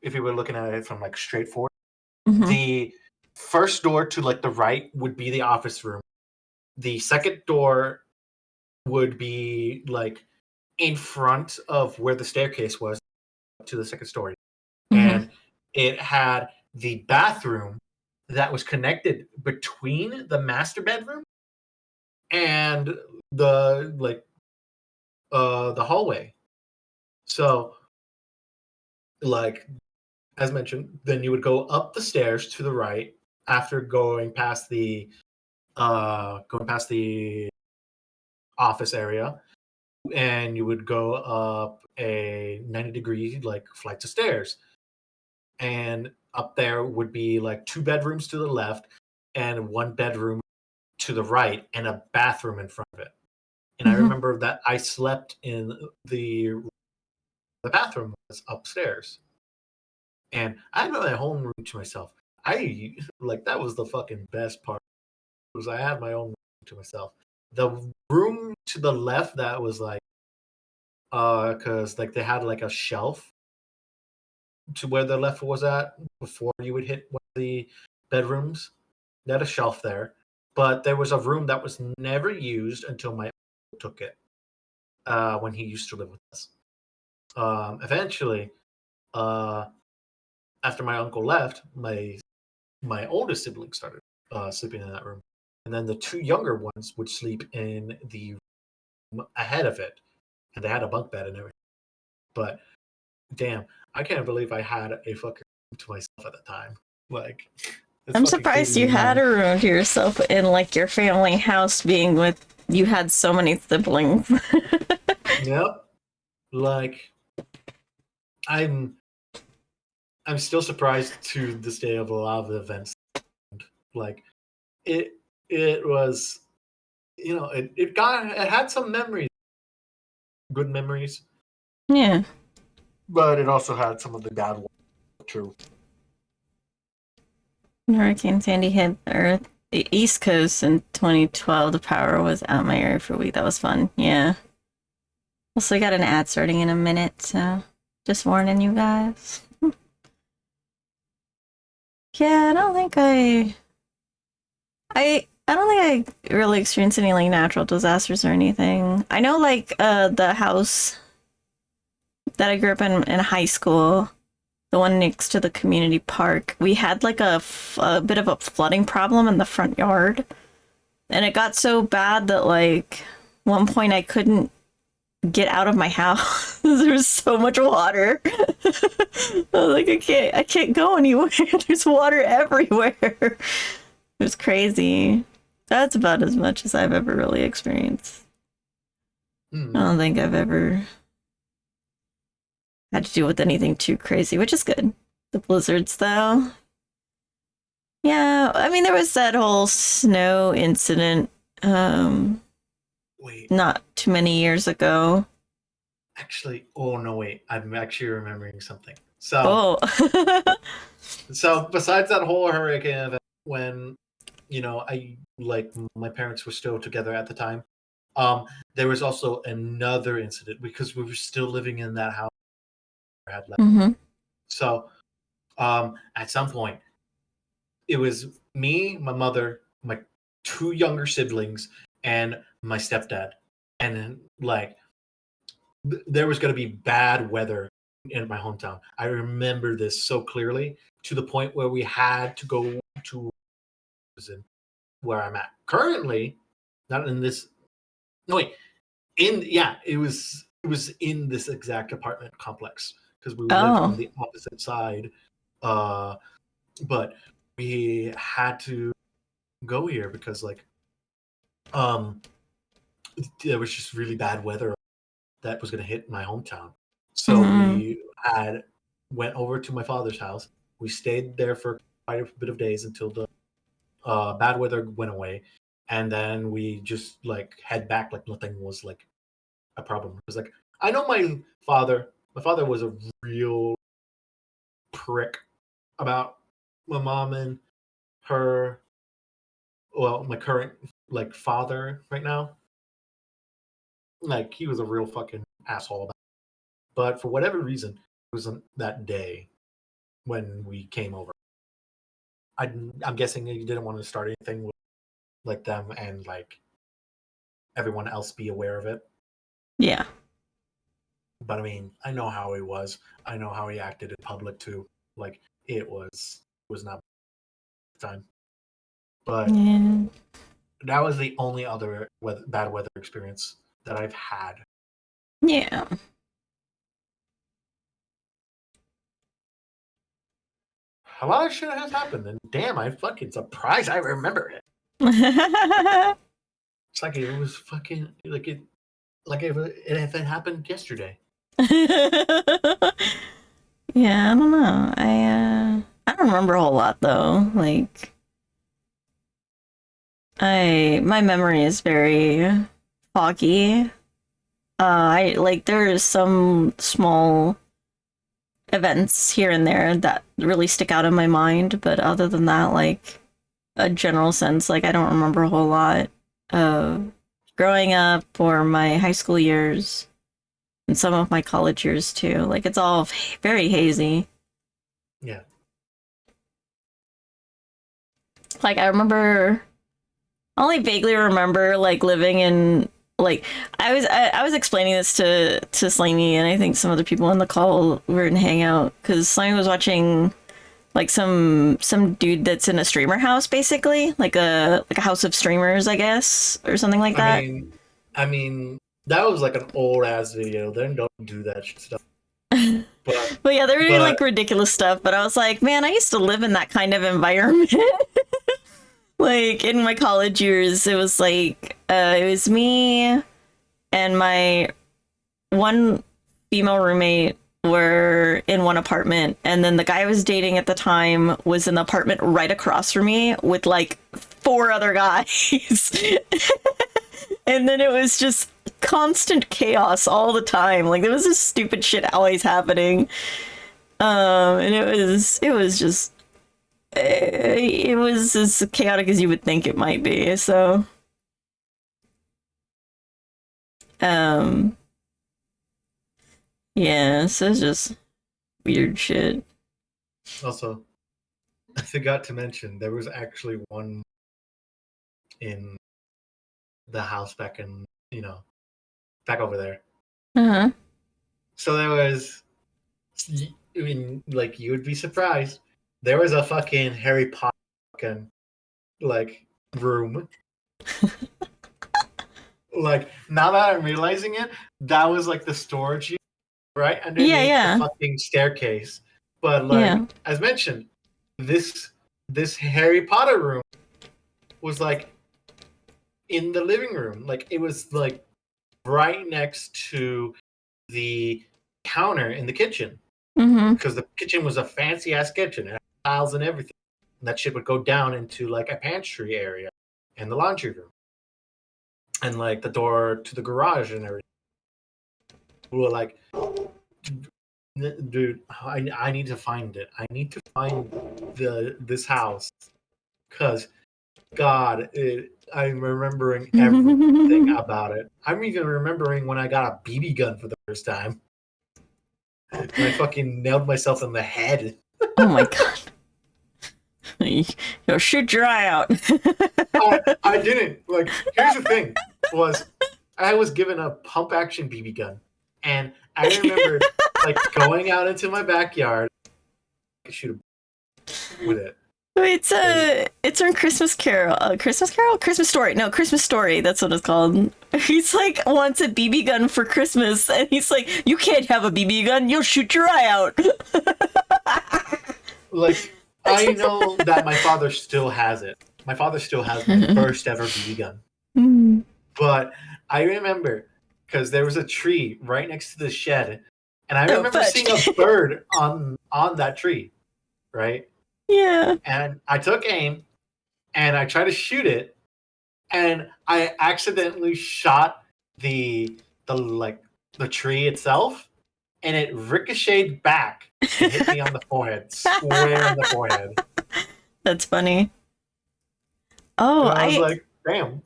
if you were looking at it from like straight forward, Mm-hmm. the first door to like the right would be the office room. The second door would be like in front of where the staircase was to the second story. Mm-hmm. And it had the bathroom that was connected between the master bedroom and the like the hallway. So like, as mentioned, then you would go up the stairs to the right after going past the office area, and you would go up a 90-degree like flight of stairs, and up there would be like 2 bedrooms to the left and 1 bedroom to the right and a bathroom in front of it. And I Mm-hmm. remember that I slept in the bathroom was upstairs, and I had my whole room to myself. I like, that was the fucking best part, was I had my own room to myself. The room to the left, that was like, because like they had like a shelf to where the left was at before you would hit one of the bedrooms. They had a shelf there, but there was a room that was never used until my uncle took it, when he used to live with us. Eventually, uh, after my uncle left, my oldest sibling started sleeping in that room, and then the 2 younger ones would sleep in the room ahead of it, and they had a bunk bed and everything. But damn, I can't believe I had a fucking room to myself at the time. Like, it's I'm fucking surprised crazy you to had know. a room to yourself in like your family house, being with you had so many siblings. Yep. Like, I'm I'm still surprised to this day of a lot of the events. Like, it it was, it had some memories, good memories, Yeah. but it also had some of the bad ones. True. Hurricane Sandy hit the East Coast in 2012. The power was out in my area for a week. That was fun. Yeah. Also, I got an ad starting in a minute, so just warning you guys. Yeah, I don't think I really experienced any like natural disasters or anything. I know like the house that I grew up in high school, the one next to the community park, we had like a bit of a flooding problem in the front yard. And it got so bad that like one point I couldn't get out of my house. There was so much water. I was like, I can't go anywhere. There's water everywhere. It was crazy. That's about as much as I've ever really experienced. I don't think I've ever had to deal with anything too crazy, which is good. The blizzards, though. Yeah, I mean, there was that whole snow incident Wait, not too many years ago. actually, oh no, wait, I'm actually remembering something. So, Oh. so besides that whole hurricane event, when I like my parents were still together at the time, there was also another incident because we were still living in that house. Had left. Mm-hmm. So, at some point, it was me, my mother, my two younger siblings, and my stepdad, and then like there was going to be bad weather in my hometown. I remember this so clearly to the point where we had to go to where I'm at currently. Not in this. No wait. It was in this exact apartment complex because we lived on Oh. the opposite side. But we had to go here because um there was just really bad weather that was going to hit my hometown. So Mm-hmm. we had went over to my father's house. We stayed there for quite a bit of days until the bad weather went away, and then we just like head back like nothing was like a problem. It was like I know my father. My father was a real prick about my mom and her. Well, my current like father right now. Like he was a real fucking asshole about it. But for whatever reason, it was on that day when we came over. I'm guessing he didn't want to start anything with like them and like everyone else be aware of it. Yeah. But I mean, I know how he was. I know how he acted in public too. Like it was not time. But Yeah. that was the only other bad weather experience that I've had. Yeah. A lot of shit has happened, and damn, I'm fucking surprised I remember it. It's like it was fucking like if it happened yesterday. Yeah, I don't know. I don't remember a whole lot though. Like my memory is very foggy. I like there's some small events here and there that really stick out in my mind, but other than that, like a general sense, like I don't remember a whole lot of growing up or my high school years and some of my college years too. Like it's all very hazy. Yeah. Like I only vaguely remember like living in like I was explaining this to Slimy and I think some other people on the call were in Hangout because Slimy was watching like some dude that's in a streamer house basically like a house of streamers I guess or something like that. I mean, that was like an old ass video. Then don't do that stuff. But yeah, they're really but like ridiculous stuff. But I was like, man, I used to live in that kind of environment. Like in my college years, it was like it was me and my one female roommate were in one apartment, and then the guy I was dating at the time was in the apartment right across from me with like 4 other guys. And then it was just constant chaos all the time. Like there was this stupid shit always happening. And it was as chaotic as you would think it might be. So yeah, so it's just weird shit. also, I forgot to mention there was actually one in the house back in back over there. Uh-huh. So there was, I mean, like you would be surprised. There was a fucking Harry Potter fucking like room. Like now that I'm realizing it, that was like the storage unit right underneath Yeah. the fucking staircase. But like as mentioned, this Harry Potter room was like in the living room. Like it was like right next to the counter in the kitchen. Because the kitchen was a fancy ass kitchen, it had tiles and everything. And that shit would go down into like a pantry area and the laundry room. And like the door to the garage and everything. We were like, dude, I need to find it. I need to find this house. Because God, I'm remembering everything about it. I'm even remembering when I got a BB gun for the first time. And I fucking nailed myself in the head. Oh my god. You'll shoot your eye out. I didn't. Like, here's the thing, was I was given a pump action BB gun. And I remember like going out into my backyard to shoot with it. It's on Christmas Carol. Christmas Story. No, Christmas Story. That's what it's called. He's like wants a BB gun for Christmas, and he's like, "You can't have a BB gun. You'll shoot your eye out." Like, I know that my father still has it. My father still has my first ever BB gun. But I remember because there was a tree right next to the shed, and I remember seeing a bird on that tree, right? Yeah. And I took aim and I tried to shoot it, and I accidentally shot the tree itself, and it ricocheted back and hit me on the forehead, square in the forehead. That's funny. Oh, and I was like, damn.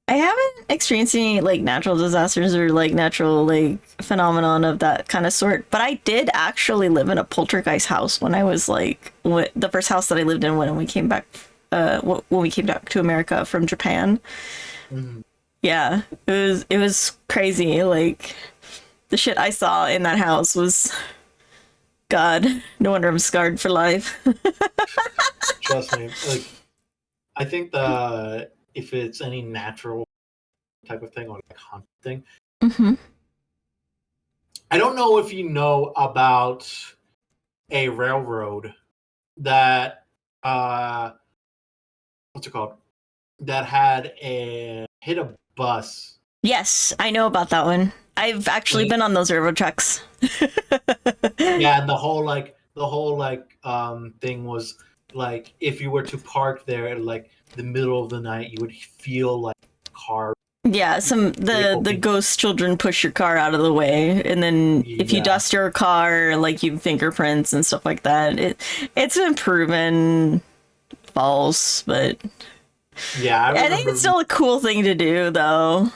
I haven't experienced any like natural disasters or like natural like phenomenon of that kind of sort, but I did actually live in a poltergeist house when I was like the first house that I lived in when we came back when we came back to America from Japan. Yeah, it was crazy. Like the shit I saw in that house was, God, no wonder I'm scarred for life. Trust me, like I think if it's any natural type of thing or like haunted thing. I don't know if you know about a railroad that what's it called? That had hit a bus. Yes, I know about that one. I've actually been on those railroad tracks. Yeah, and the whole thing was like if you were to park there at like the middle of the night, you would feel like a car. Yeah, the ghost children push your car out of the way, and then if you dust your car, like you fingerprints and stuff like that. It's been proven false, but yeah, I think it's still a cool thing to do, though.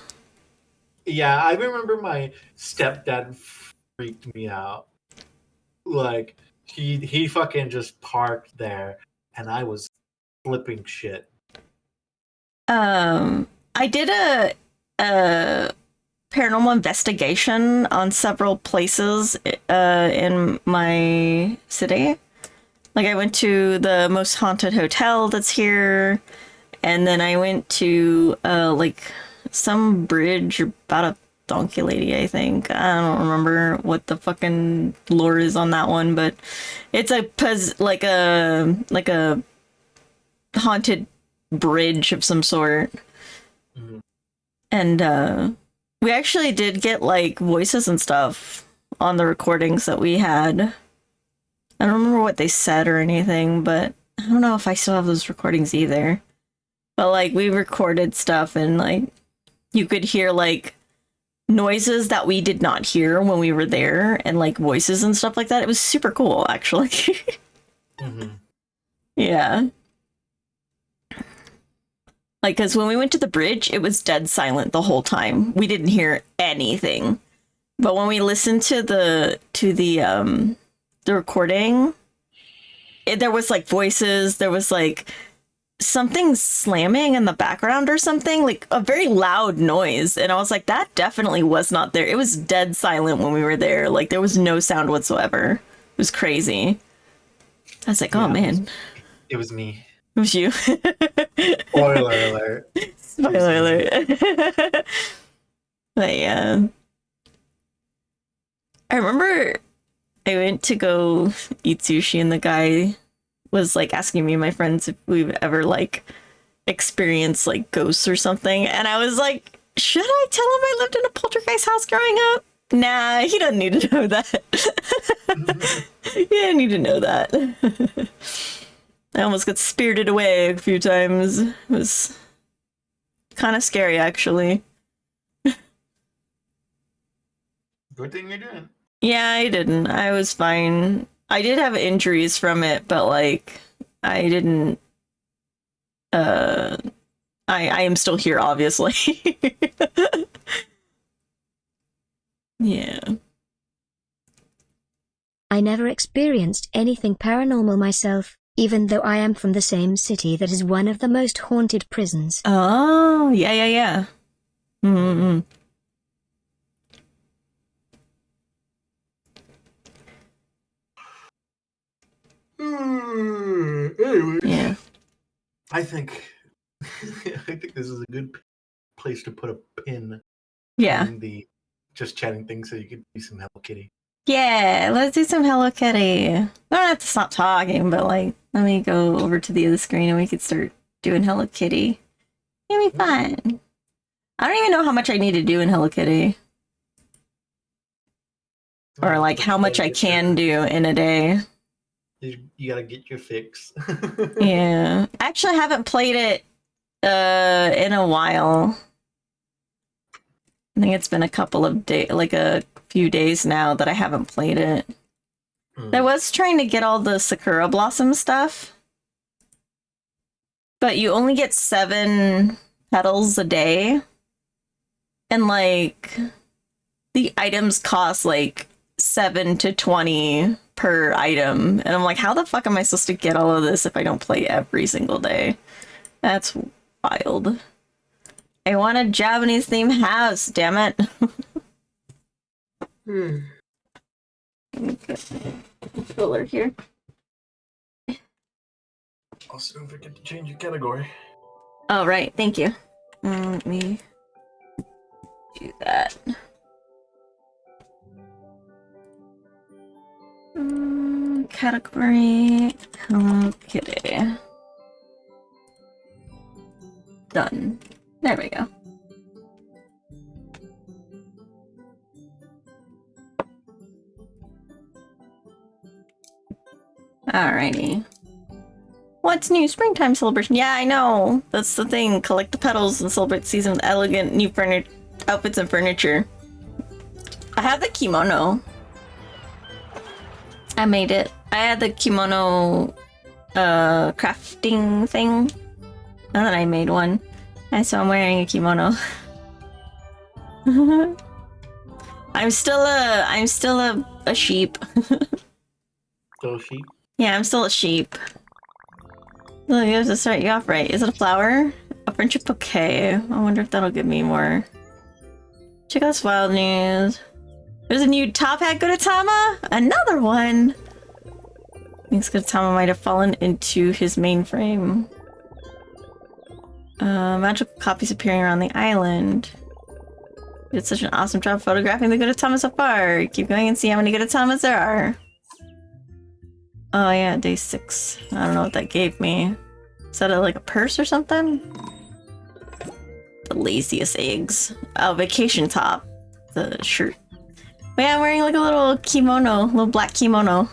Yeah, I remember my stepdad freaked me out. Like he fucking just parked there, and I was flipping shit. I did a paranormal investigation on several places in my city. Like I went to the most haunted hotel that's here, and then I went to like some bridge about Donkey Lady, I think. I don't remember what the fucking lore is on that one, but it's like a haunted bridge of some sort. Mhm. And we actually did get like voices and stuff on the recordings that we had. I don't remember what they said or anything, but I don't know if I still have those recordings either. But like we recorded stuff and like you could hear like noises that we did not hear when we were there and like voices and stuff like that. It was super cool, actually. Mm-hmm. Yeah. Like, because when we went to the bridge, it was dead silent the whole time. We didn't hear anything. But when we listened to the recording, there was like voices. There was like something slamming in the background or something, like a very loud noise. And I was like, that definitely was not there. It was dead silent when we were there. Like, there was no sound whatsoever. It was crazy. I was like, oh man. It was me. It was you. Spoiler alert. Spoiler alert. But yeah. I remember I went to go eat sushi and the guy was like asking me and my friends if we've ever like experienced like ghosts or something. And I was like, should I tell him I lived in a poltergeist house growing up? Nah, he doesn't need to know that. He didn't need to know that. I almost got spirited away a few times. It was kind of scary, actually. Good thing you didn't. Yeah, I didn't. I was fine. I did have injuries from it, but like, I didn't. I am still here, obviously. Yeah. I never experienced anything paranormal myself, even though I am from the same city that is one of the most haunted prisons. Oh, yeah. Mm-hmm. Anyway, Yeah. I think this is a good place to put a pin Yeah. in the just chatting thing so you can do some Hello Kitty. Yeah, let's do some Hello Kitty. We don't have to stop talking, but like, let me go over to the other screen and we could start doing Hello Kitty. It'll be fun. I don't even know how much I need to do in Hello Kitty. Or like how much I can do in a day. You gotta get your fix. Yeah. I actually haven't played it in a while. I think it's been a couple of days, like a few days now that I haven't played it. I was trying to get all the Sakura Blossom stuff. But you only get 7 petals a day. And like the items cost like 7 to 20 per item. And I'm like, how the fuck am I supposed to get all of this if I don't play every single day? That's wild. I want a Japanese themed house, damn it. Controller here. Also, don't forget to change your category. Oh, right. Thank you. Let me do that. Category Hello Kitty. Done. There we go. Alrighty. What's new? Springtime celebration. Yeah, I know. That's the thing. Collect the petals and celebrate the season with elegant new outfits and furniture. I have the kimono. I made it. I had the kimono crafting thing. Now that I made one. And so I'm wearing a kimono. I'm still a sheep. Still a sheep? Yeah, I'm still a sheep. Look, you have to start you off right. Is it a flower? A friendship bouquet. I wonder if that'll give me more. Check out this wild news. There's a new top hat Gudetama! Another one! Thinks Gudetama might have fallen into his mainframe. Magical copies appearing around the island. You did such an awesome job photographing the good atomas so far. Keep going and see how many good atomas there are. Oh yeah, day 6. I don't know what that gave me. Is that like a purse or something? The laziest eggs. Oh, vacation top. The shirt. But yeah, I'm wearing like a little kimono, little black kimono.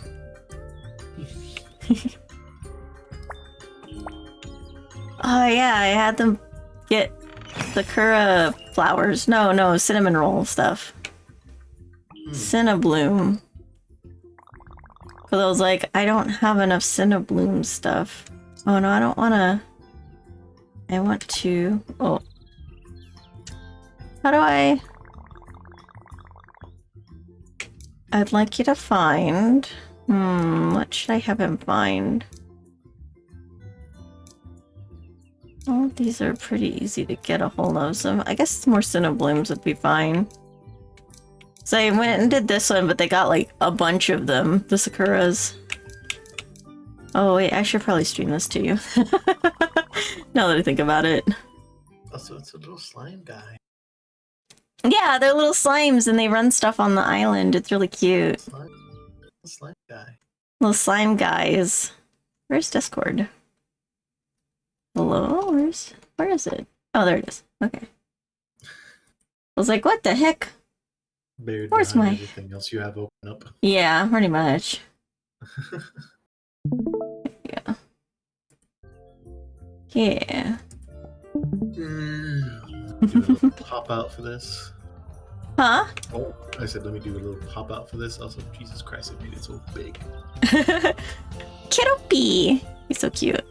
Oh yeah, I had them get sakura flowers. No, cinnamon roll stuff. Cinnabloom. But I was like, I don't have enough Cinnabloom stuff. Oh no, I don't wanna... I want to... Oh. How do I... I'd like you to find... what should I have him find? Oh, these are pretty easy to get a hold of, so I guess more Cinnablooms would be fine. So I went and did this one, but they got like a bunch of them, the Sakuras. Oh wait, I should probably stream this to you. Now that I think about it. Oh, so it's a little slime guy. Yeah, they're little slimes and they run stuff on the island. It's really cute. Slime guy. Little slime guys. Where's Discord? Hello? Where is it? Oh, there it is. Okay. I was like, what the heck? Buried Where's behind my... everything else you have open up. Yeah, pretty much. Yeah. Yeah. Pop out for this. Huh? Oh, I said let me do a little pop out for this. Also, Jesus Christ, it made it so big. Kidopy! He's so cute.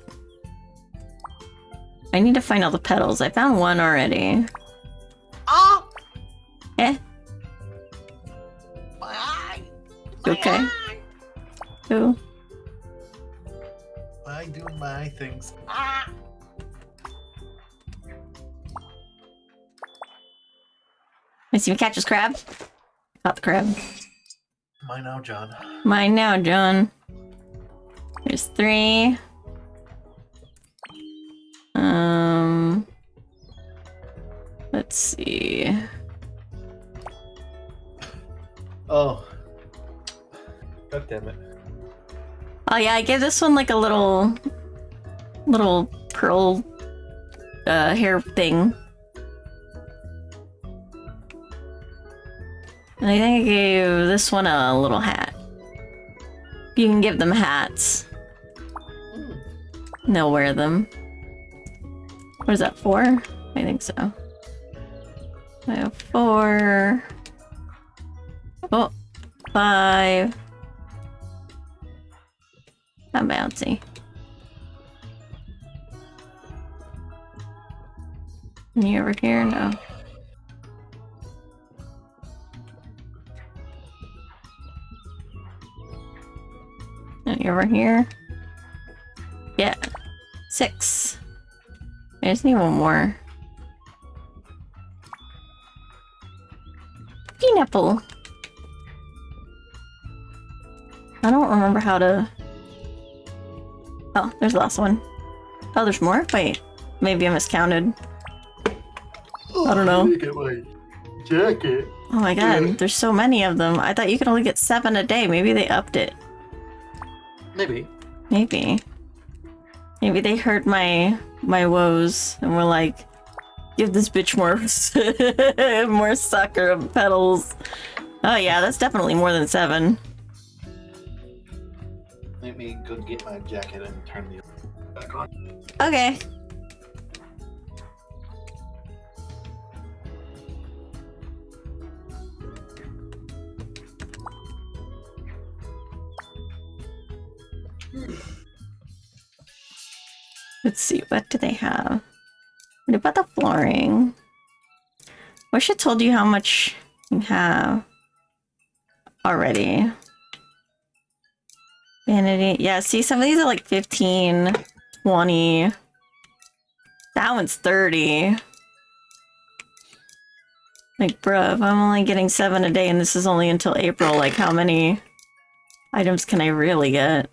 I need to find all the petals. I found one already. Oh! Eh? My eye! You okay? Who? I do my things. I see me catch this crab. Caught the crab. Mine now, John. Mine now, John. There's 3. Let's see. Oh. God damn it. Oh yeah, I gave this one like a little pearl hair thing. And I think I gave this one a little hat. You can give them hats. And they'll wear them. What is that, 4? I think so. I have 4. Oh, 5. How bouncy. You over here? No. And you over here? Yeah. 6. I just need one more. Pineapple. I don't remember how to... Oh, there's the last one. Oh, there's more? Wait. Maybe I miscounted. I don't know. Let me get my jacket. Oh my god, there's so many of them. I thought you could only get 7 a day. Maybe they upped it. Maybe. Maybe. Maybe they heard my woes and were like, give this bitch more more sucker petals. Oh yeah, that's definitely more than 7. Let me go get my jacket and turn the back on. Okay. Let's see, what do they have? What about the flooring? Wish I told you how much you have already. Vanity. Yeah, see, some of these are like 15, 20. That one's 30. Like, bruh, if I'm only getting 7 a day and this is only until April, like, how many items can I really get?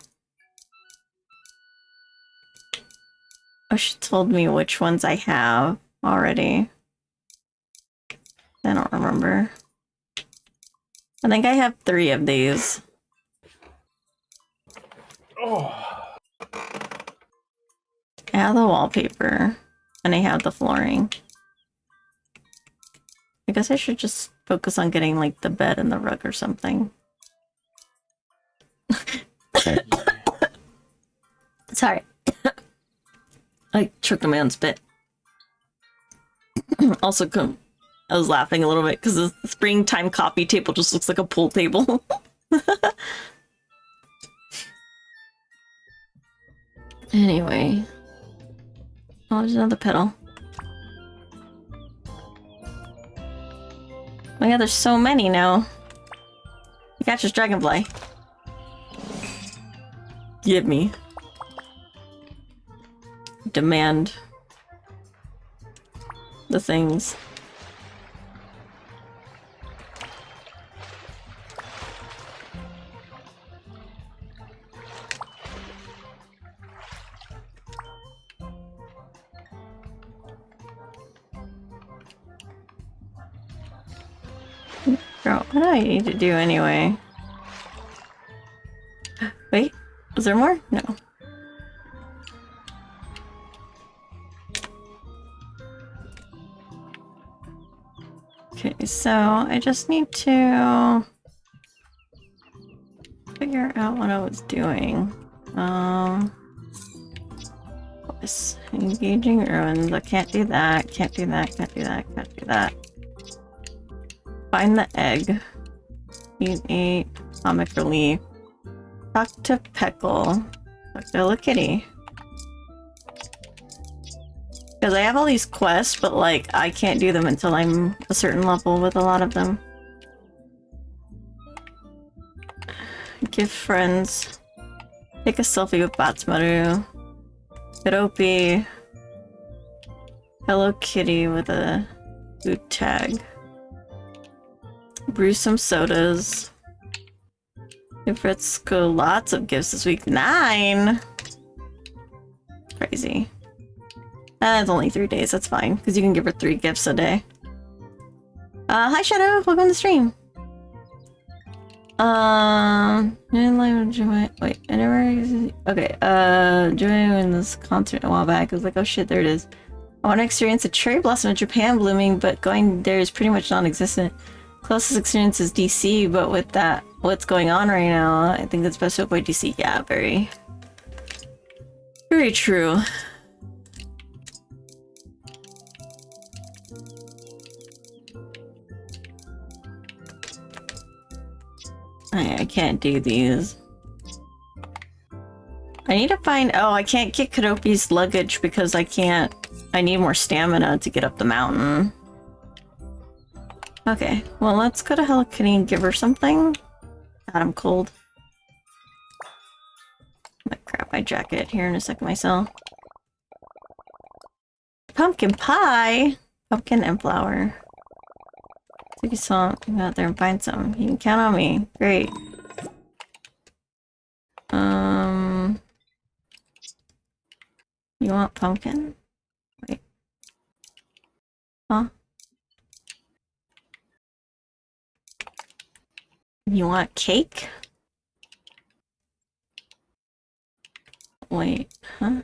Oh, she told me which ones I have already. I don't remember. remember. I think I have 3 of these. Oh. I have the wallpaper, and I have the flooring. I guess I should just focus on getting, like, the bed and the rug or something. Sorry. I choked on my own spit. Also, I was laughing a little bit because the springtime coffee table just looks like a pool table. Anyway. Oh, there's another petal. Oh my god, there's so many now. You catch this dragonfly. Give me. Demand the things. Girl, what do I need to do anyway? Wait, is there more? No. Okay, so I just need to figure out what I was doing. This engaging ruins. I can't do that, can't do that, can't do that, can't do that. Find the egg. Eat 8. Comic relief. Talk to Peckle. Talk to Hello Kitty. Because I have all these quests, but like I can't do them until I'm a certain level with a lot of them. Give friends. Take a selfie with Batsmaru. Kadopi. Hello Kitty with a boot tag. Brew some sodas. Give Fritzko lots of gifts this week. 9! Crazy. It's only 3 days, that's fine. Because you can give her 3 gifts a day. Hi Shadow, welcome to the stream. Wait, I never... Okay, Joy in this concert a while back. I was like, oh shit, there it is. I want to experience a cherry blossom in Japan blooming, but going there is pretty much non-existent. Closest experience is DC, but with that, what's going on right now, I think it's best to avoid DC. Yeah, very... very true. I can't do these. I need to find... Oh, I can't get Kadopi's luggage because I can't... I need more stamina to get up the mountain. Okay, well let's go to Hello Kitty and give her something. God, I'm cold. I might grab my jacket here in a second myself. Pumpkin pie! Pumpkin and flour. Take a song, go out there and find some. You can count on me. Great. You want pumpkin? Wait. Huh? You want cake? Wait, huh?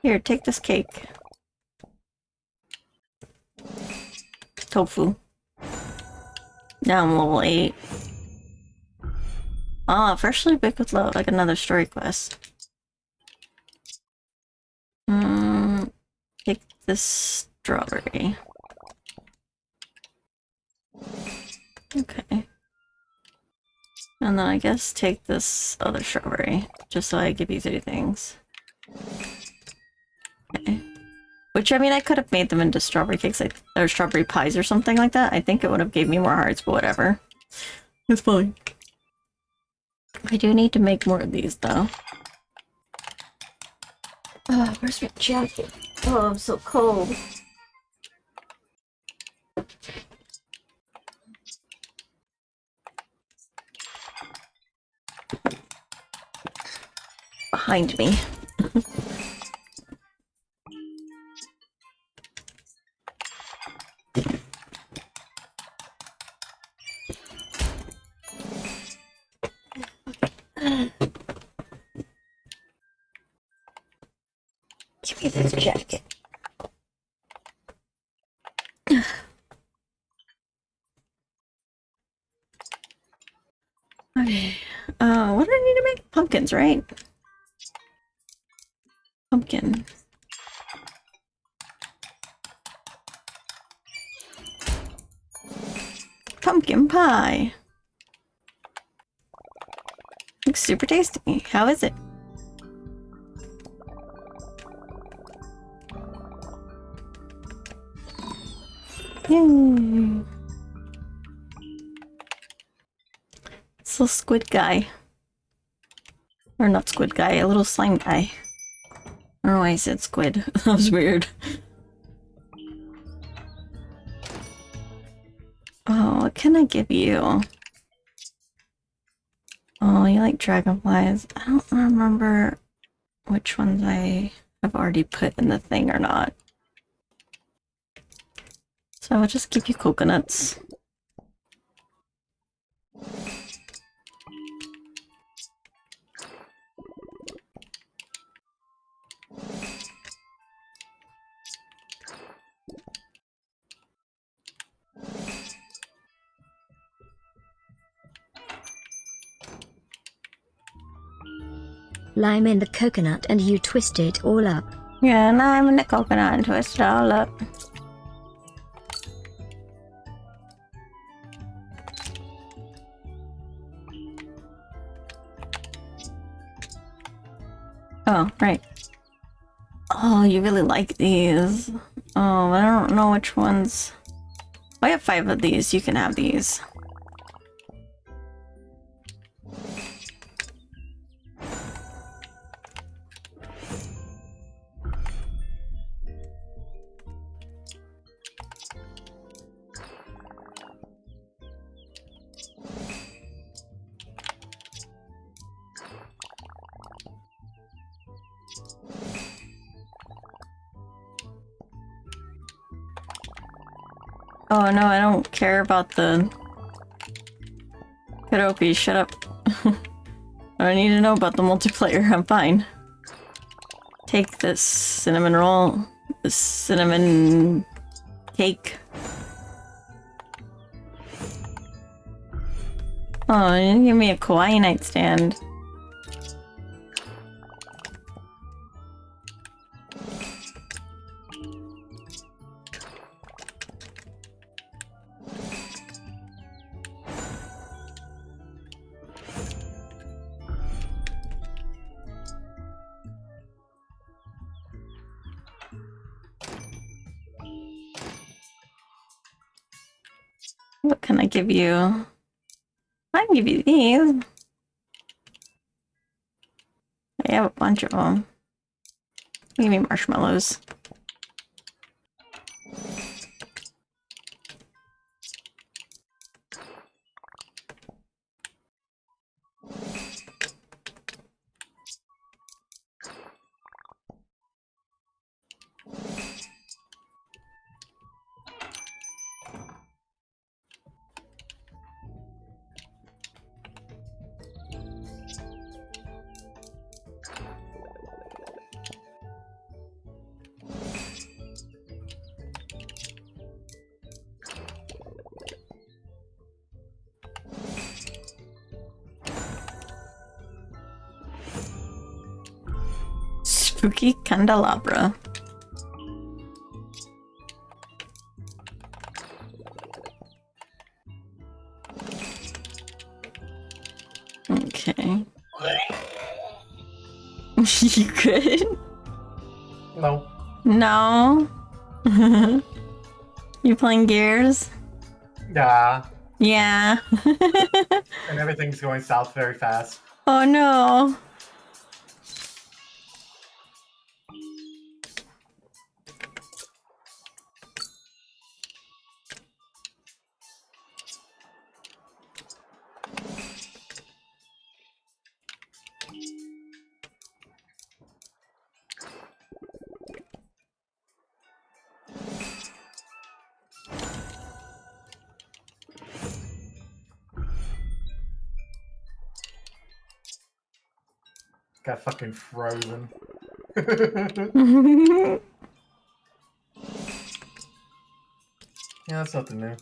Here, take this cake. Tofu. Now I'm level 8. Ah, freshly baked with love, like another story quest. Take this strawberry. Okay. And then I guess take this other strawberry, just so I give you 3 things. Okay. Which, I mean, I could have made them into strawberry cakes, like, or strawberry pies or something like that. I think it would have gave me more hearts, but whatever. It's fine. I do need to make more of these, though. Where's my jacket? Oh, I'm so cold. Behind me. Get this jacket. Okay. What do I need to make? Pumpkins, right? Pumpkin. Pumpkin pie. Looks super tasty. How is it? Yay. It's a little squid guy. Or not squid guy, a little slime guy. I don't know why I said squid. That was weird. Oh, what can I give you? Oh, you like dragonflies? I don't remember which ones I have already put in the thing or not. So I'll just give you coconuts. Lime in the coconut and you twist it all up. Yeah, and I'm in the coconut and twist it all up. Oh, right. Oh, you really like these. Oh, I don't know which ones. I have 5 of these. You can have these. Oh no, I don't care about the Kadopi, shut up. I don't need to know about the multiplayer, I'm fine. Take this cinnamon roll, this cinnamon cake. Oh, you didn't give me a kawaii nightstand. What can I give you? I can give you these. I have a bunch of them. Give me marshmallows. Spooky candelabra. Okay. You good? No. No? You playing Gears? Yeah. Yeah. And everything's going south very fast. Oh no. Got fucking frozen. Yeah, that's nothing new.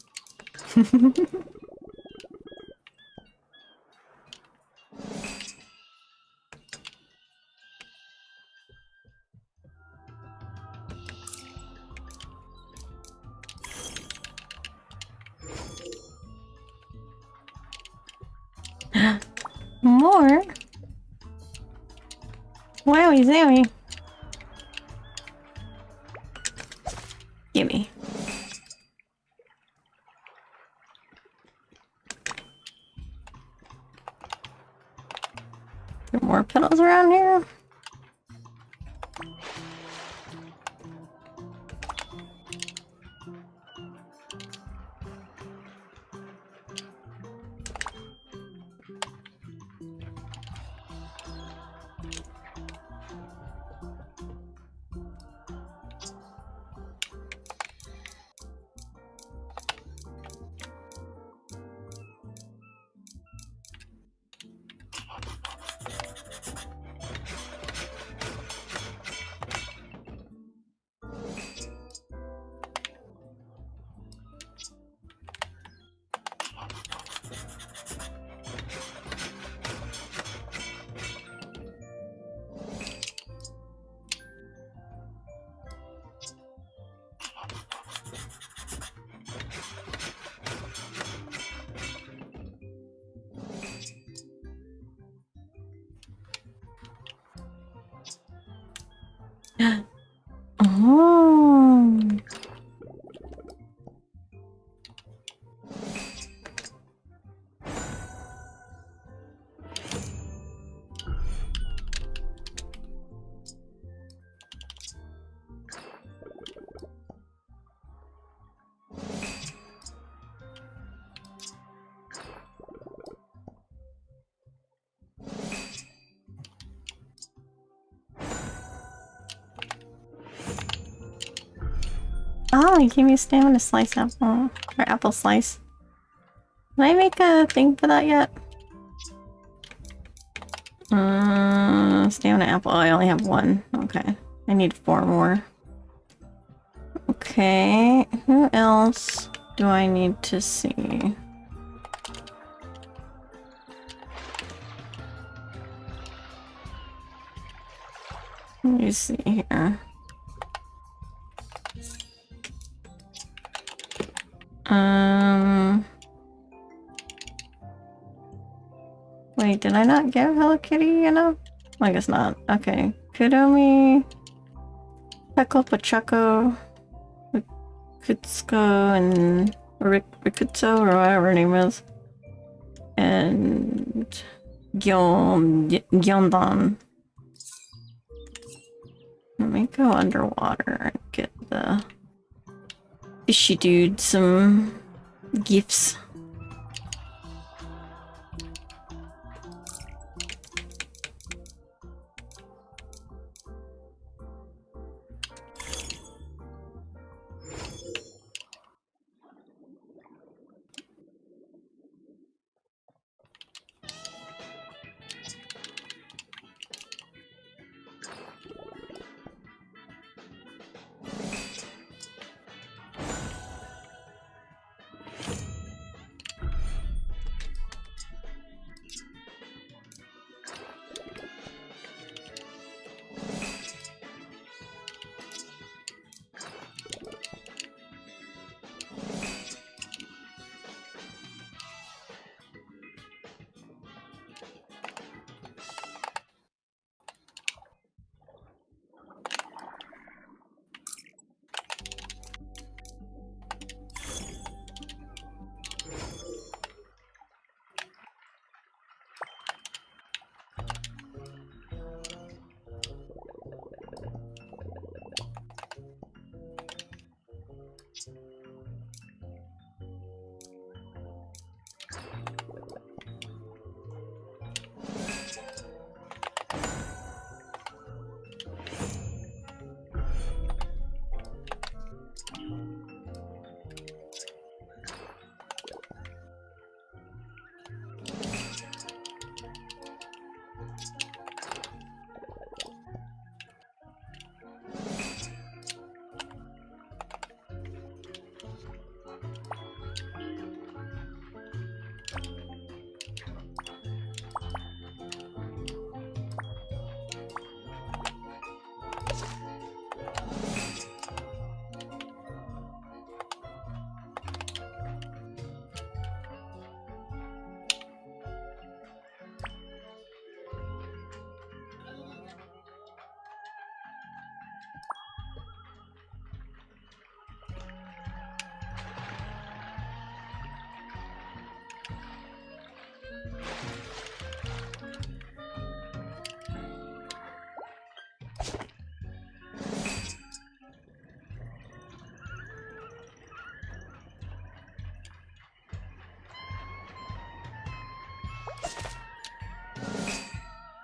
More? Wowie zowie. Gimme. There more petals around here? Oh. Oh, you gave me a stamina slice apple. Or apple slice. Did I make a thing for that yet? Stamina apple. Oh, I only have one. Okay. I need 4 more. Okay. Who else do I need to see? Let me see here. Wait, did I not give Hello Kitty enough? I guess not. Okay. Kudomi, Peko Pacheco, Rikutsuko, and Rikutsu, or whatever her name is. And Gyeondan. Let me go underwater and get the fishy dude some gifts.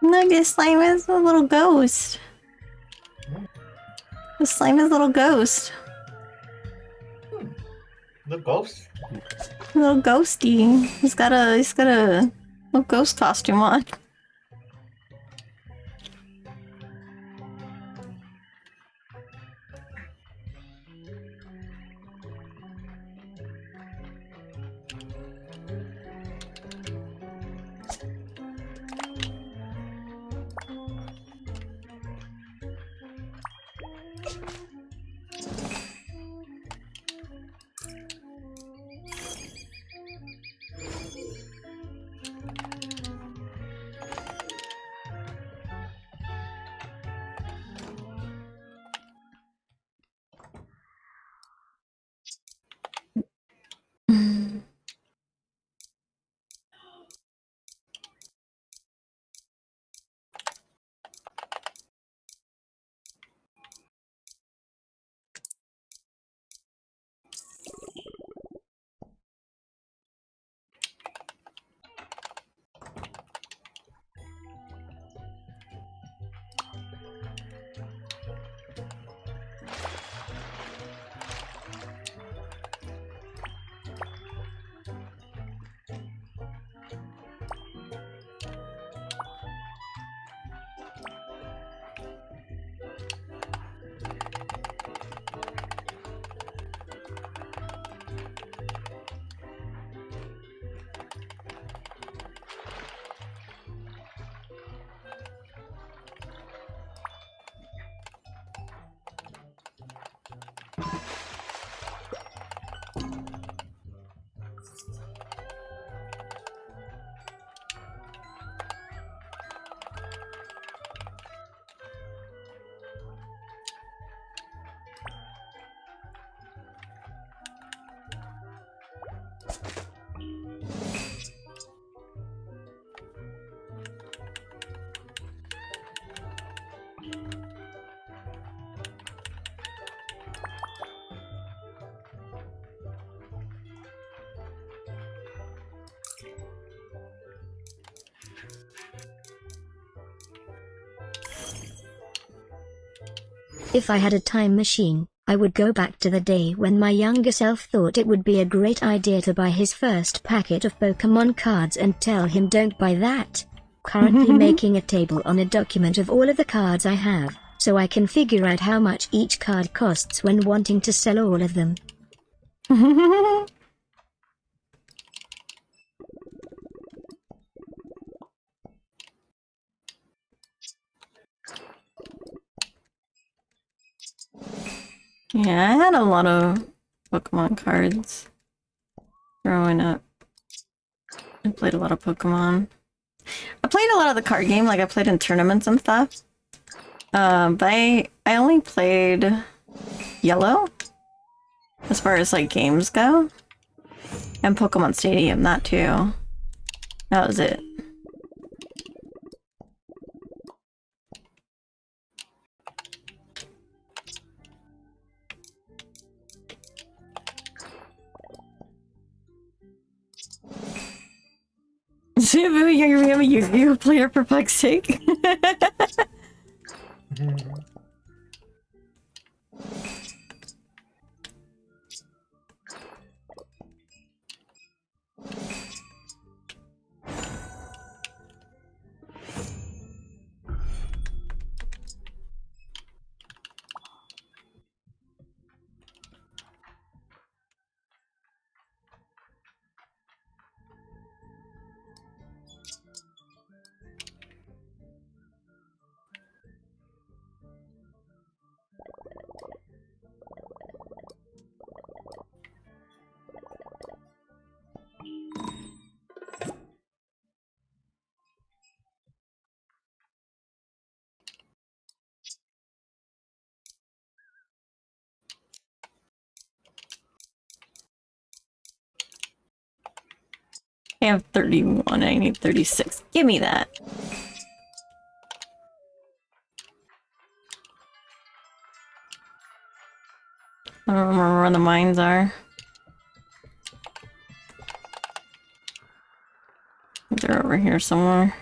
Look, this slime is a little ghost. The slime is a little ghost. The ghost? A little ghosty. He's got a little ghost costume on. If I had a time machine, I would go back to the day when my younger self thought it would be a great idea to buy his first packet of Pokemon cards and tell him don't buy that. Currently making a table on a document of all of the cards I have, so I can figure out how much each card costs when wanting to sell all of them. Yeah, I had a lot of Pokemon cards growing up. I played a lot of Pokemon. I played a lot of the card game, like I played in tournaments and stuff. But I only played Yellow, as far as like games go. And Pokemon Stadium, that too. That was it. Zibu, you're a Yu-Gi-Oh player for fuck's sake. I have 31, I need 36. Give me that. I don't remember where the mines are. They're over here somewhere.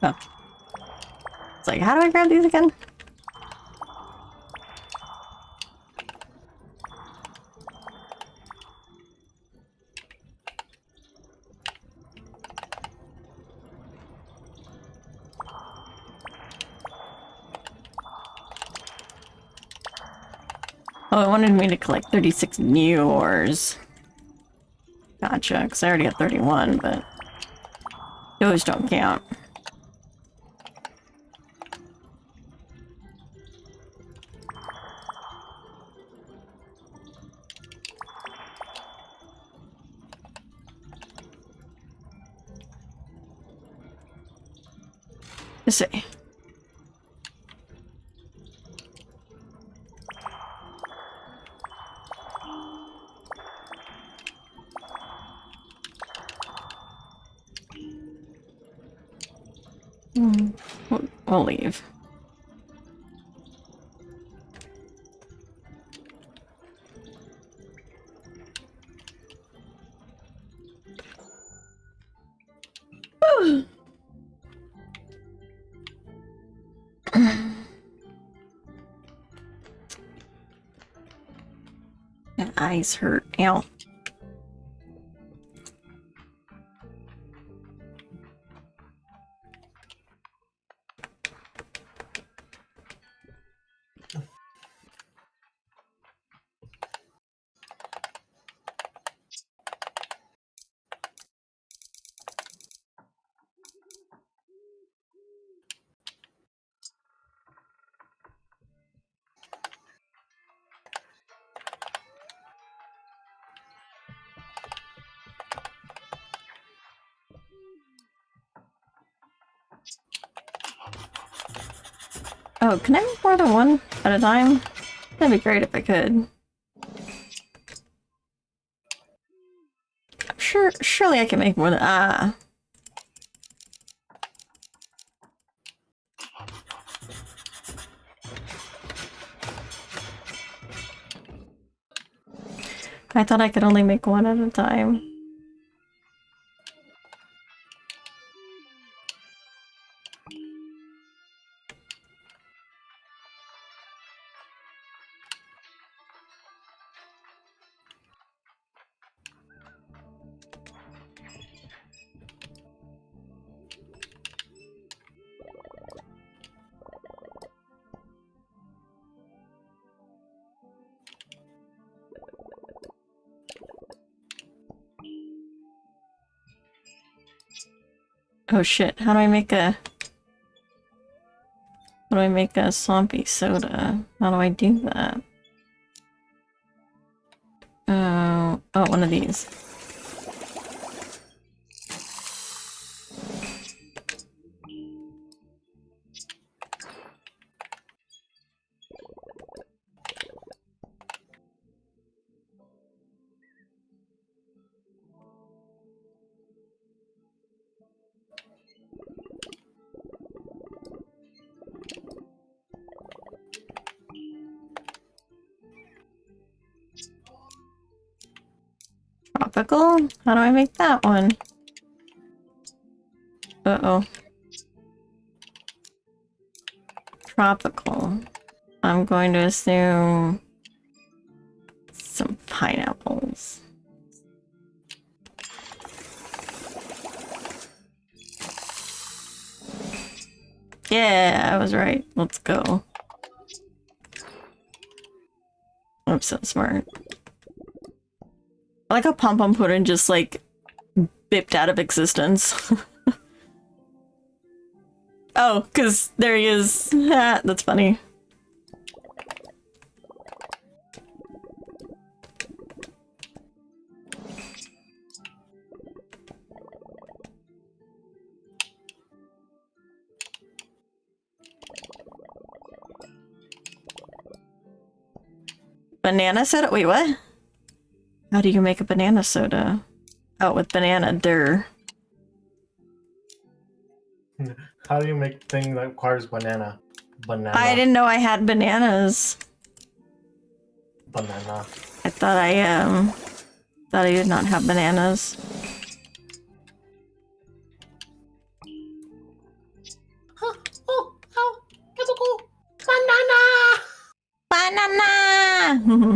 Oh. It's like, how do I grab these again? Oh, it wanted me to collect 36 new ores. Gotcha, because I already have 31, but those don't count. Let's see. We'll leave. My eyes hurt. Ow. Oh, can I make more than one at a time? That'd be great if I could. Surely I can make more than I thought I could only make one at a time. Oh shit, how do I make a swampy soda? How do I do that? Oh, one of these. Tropical? How do I make that one? Uh-oh. Tropical. I'm going to assume some pineapples. Yeah, I was right. Let's go. I'm so smart. I like how Pom Pom Pudding just like bipped out of existence. Oh, because there he is. That's funny. Banana soda? Wait, what? How do you make a banana soda? Oh, with banana, How do you make thing that requires banana? Banana. I didn't know I had bananas. Banana. I thought I did not have bananas. Banana!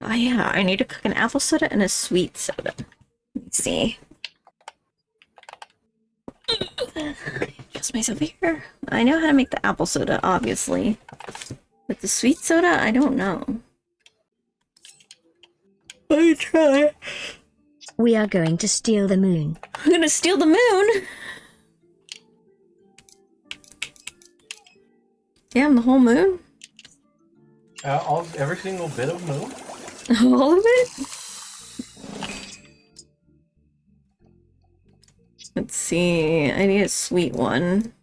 Oh yeah, I need to cook an apple soda and a sweet soda. Let's see. Just myself here. I know how to make the apple soda, obviously. But the sweet soda, I don't know. Let me try. We are going to steal the moon. I'm gonna steal the moon! Damn, the whole moon? Every single bit of moon? All of it? Let's see. I need a sweet one.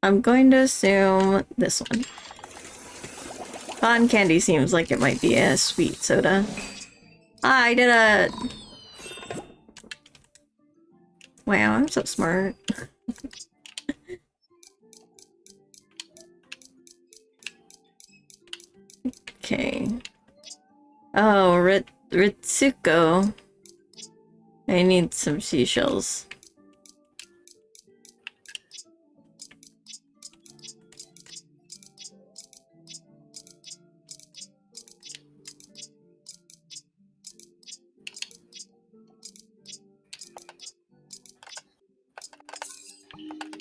I'm going to assume this one. Cotton candy seems like it might be a sweet soda. Ah, I did a... Wow, I'm so smart. Okay. Oh, Ritsuko. I need some seashells.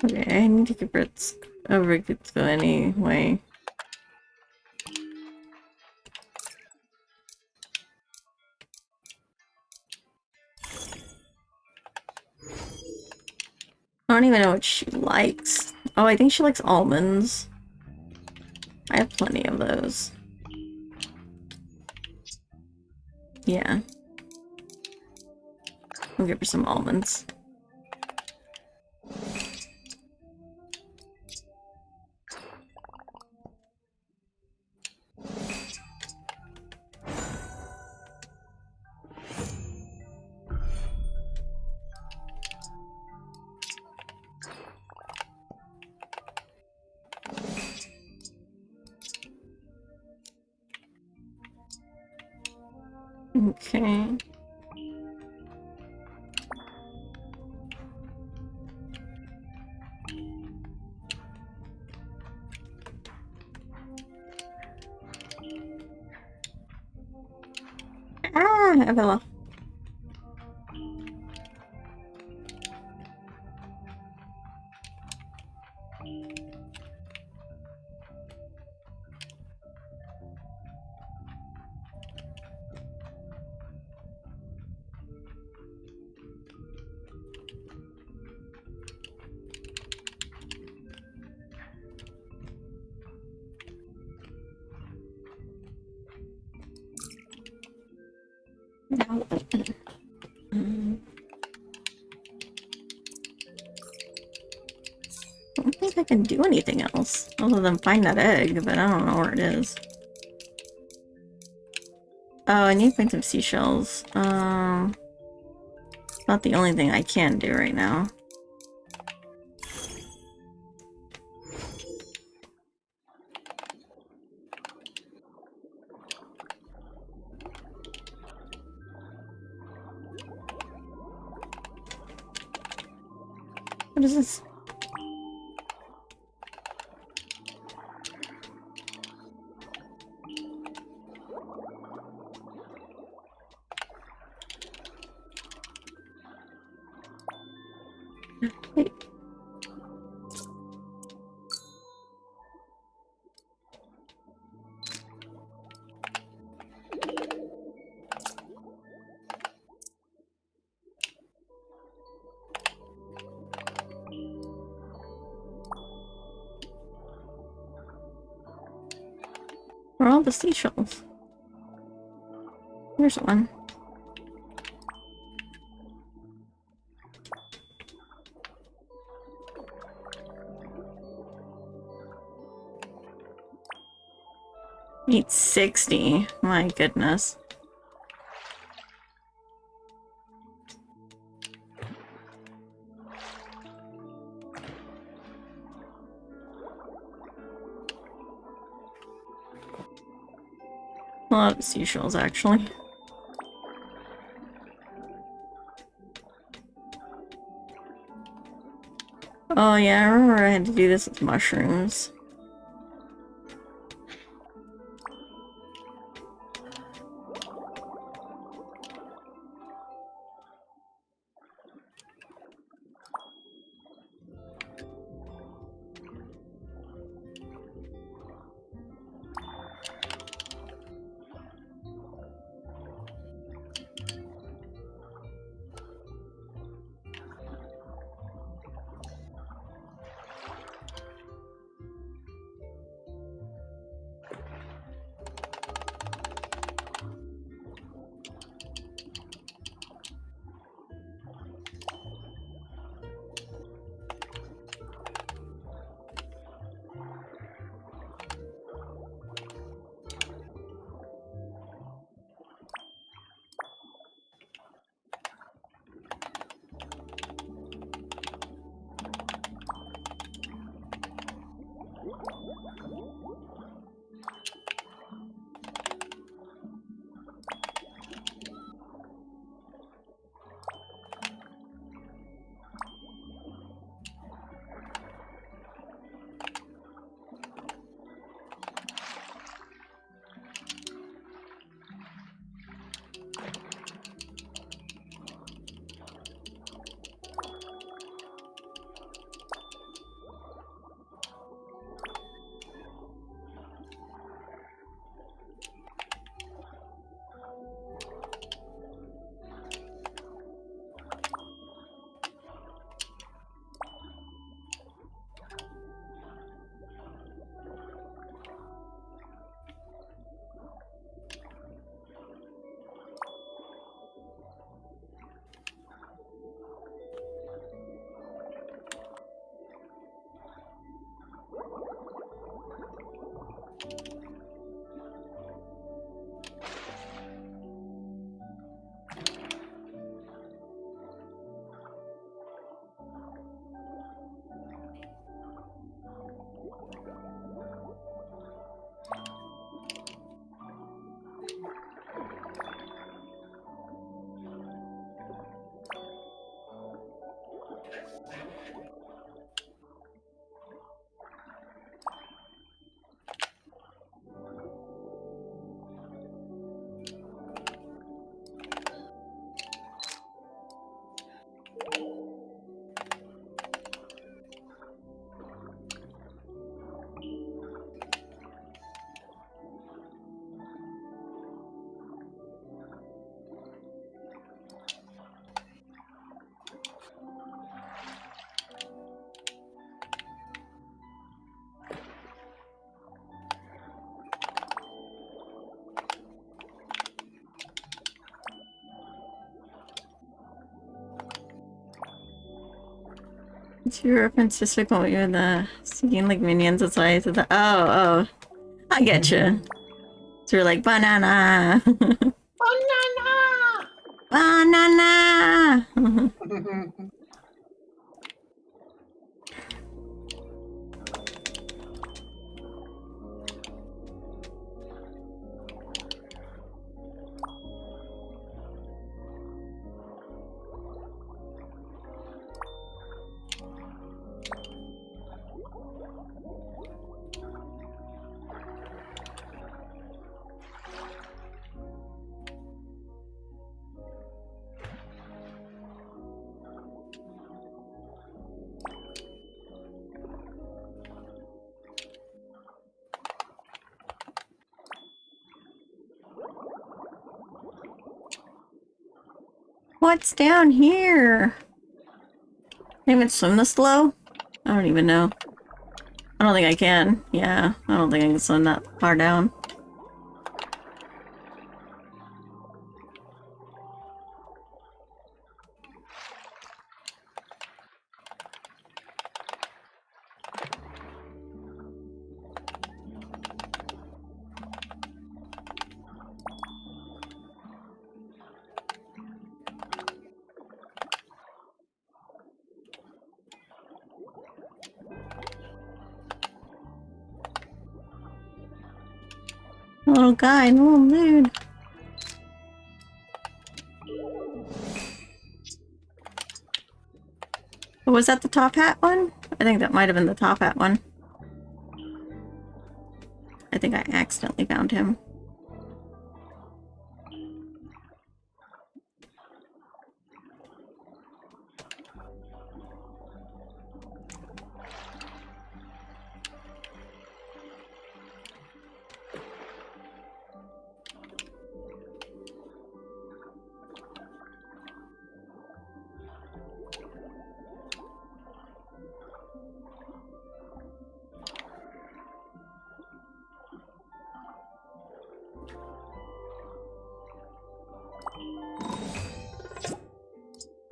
Okay, I need to get Ritsuko anyway. I don't even know what she likes. Oh, I think she likes almonds. I have plenty of those. Yeah. I'll give her some almonds. Okay. Ah, Avila. I don't think I can do anything else other than find that egg, but I don't know where it is. Oh, I need to find some seashells. Not the only thing I can do right now. What is this? Wait. Where are all the seashells? Here's one. Need 60. My goodness. A lot of seashells, actually. Oh yeah, I remember I had to do this with mushrooms. It's your reference to Sick when you're the singing like minions. That's why I said that. Oh, I get you. So you're like banana, Banana! banana. What's down here? Can I even swim this low? I don't even know. I don't think I can. Yeah, I don't think I can swim that far down. Little guy, little dude. Was that the top hat one? I think that might have been the top hat one. I think I accidentally found him.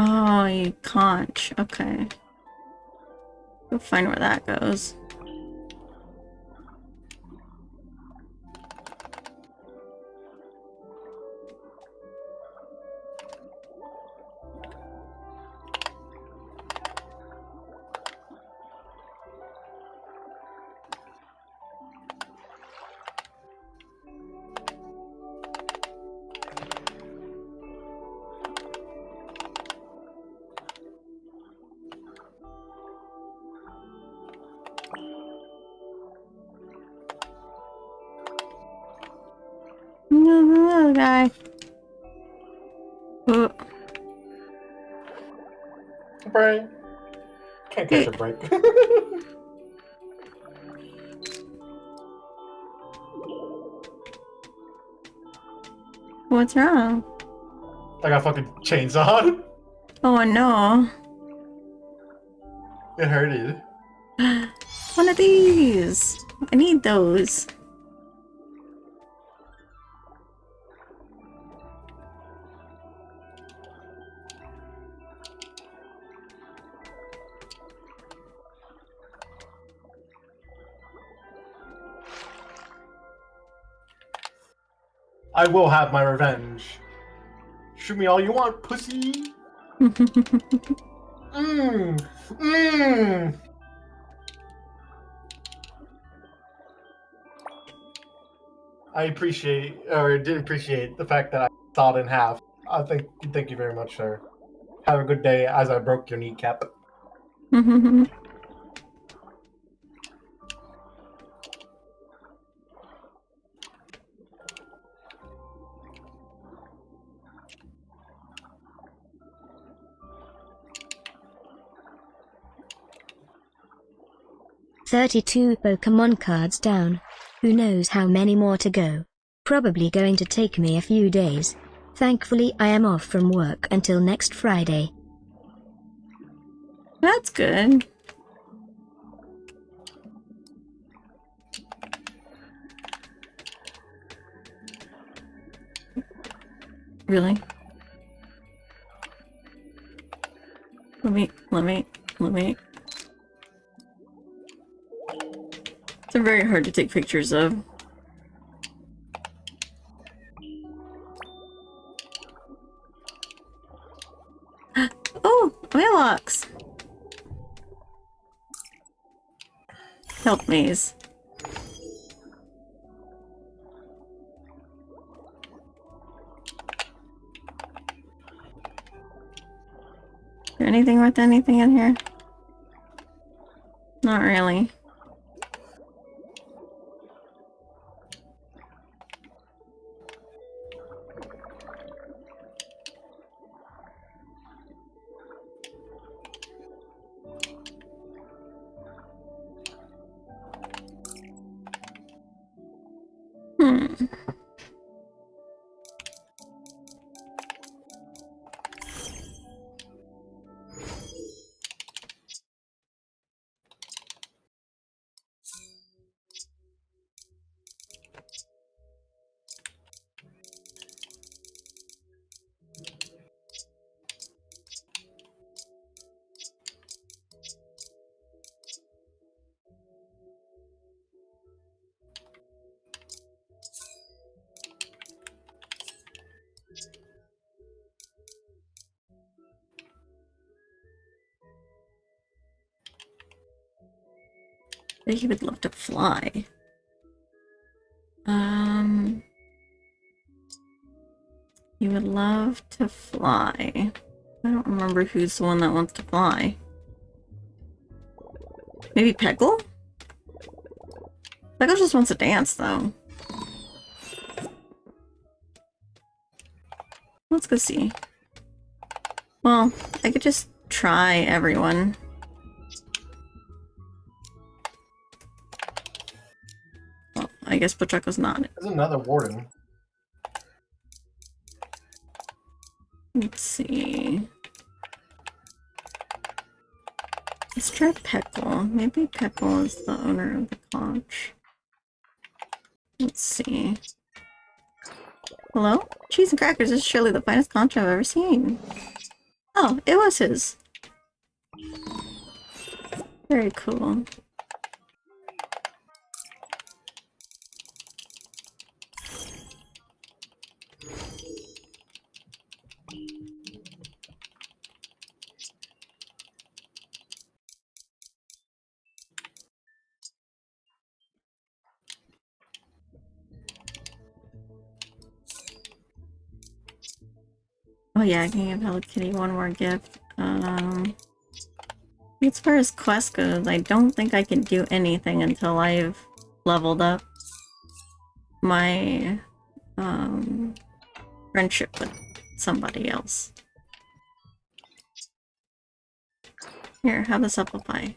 Oh, you conch. Okay. Go find where that goes. Little guy. Oh, Break. Can't catch a break. what's wrong? I got fucking chainsawed. Oh no. It hurted. One of these. I need those. I will have my revenge. Shoot me all you want, pussy. Mmm. I appreciate, or did appreciate, the fact that I sawed in half. Thank you very much, sir. Have a good day as I broke your kneecap. 32 Pokemon cards down. Who knows how many more to go. Probably going to take me a few days. Thankfully I am off from work until next Friday. That's good. Really? Let me. They're very hard to take pictures of. Oh, mailbox! Help maze. Is there anything worth anything in here? Not really. I think he would love to fly. He would love to fly. I don't remember who's the one that wants to fly. Maybe Peckle? Peckle just wants to dance, though. Let's go see. Well, I could just try everyone. Well, I guess Pacheco's not. There's another warden. Let's see. Let's try Peckle. Maybe Peckle is the owner of the conch. Let's see. Hello? Cheese and crackers is surely the finest conch I've ever seen. Oh, it was his. Very cool. Oh yeah, I can give Hello Kitty one more gift. As far as quest goes, I don't think I can do anything until I've leveled up my friendship with somebody else. Here, have this apple pie.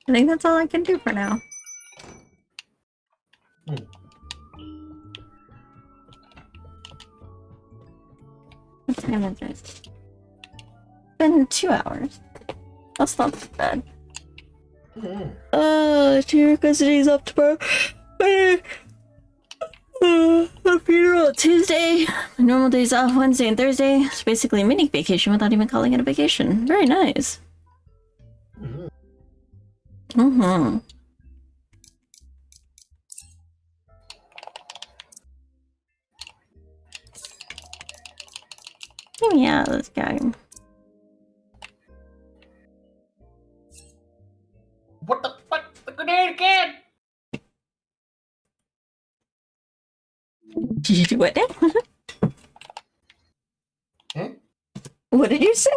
I think that's all I can do for now. What time is it? It's been 2 hours. That's not too bad. Custody up tomorrow. A funeral Tuesday. Normal days off Wednesday and Thursday. It's basically a mini vacation without even calling it a vacation. Very nice. Mm-hmm. Oh yeah, this guy. What the fuck? The grenade again! Did you do what now? Hmm? What did you say?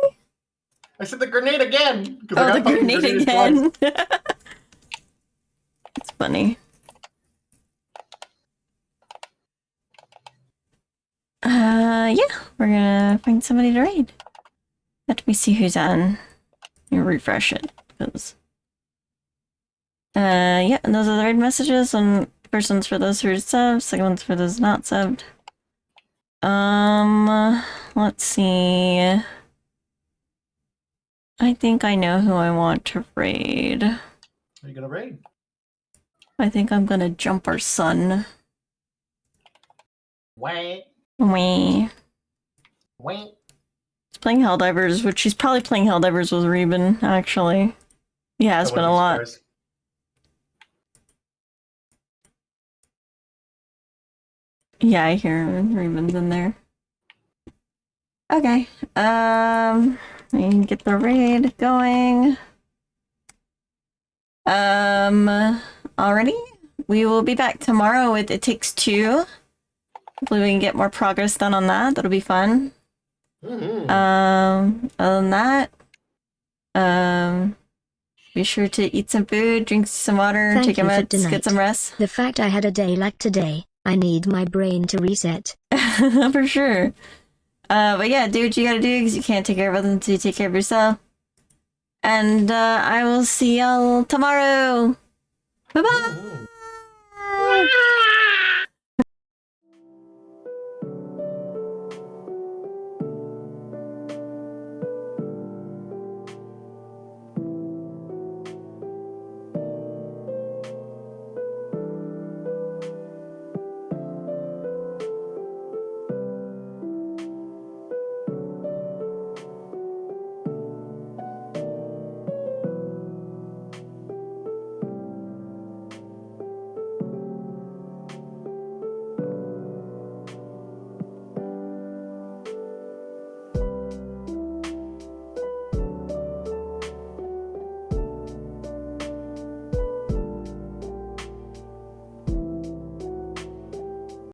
I said the grenade again! Oh, the grenade again. It's funny. we're gonna find somebody to raid. Let me see who's on. Let me refresh it, because... yeah, and those are the raid messages. First one's for those who are subbed, second one's for those not subbed. Let's see. I think I know who I want to raid. Are you gonna raid? I think I'm gonna jump our son. Wait. Wee. Wait. He's playing Helldivers, which he's probably playing Helldivers with Reuben, actually. Yeah, it's been a lot. Yeah, I hear Reuben's in there. Okay. We can get the raid going. Already? We will be back tomorrow with It Takes Two. Hopefully we can get more progress done on that. That'll be fun. Other than that, be sure to eat some food, drink some water, Thank take a you for meds, tonight. get some rest. The fact I had a day like today, I need my brain to reset. For sure. But yeah, do what you gotta do, because you can't take care of others until you take care of yourself. And I will see y'all tomorrow. Bye-bye!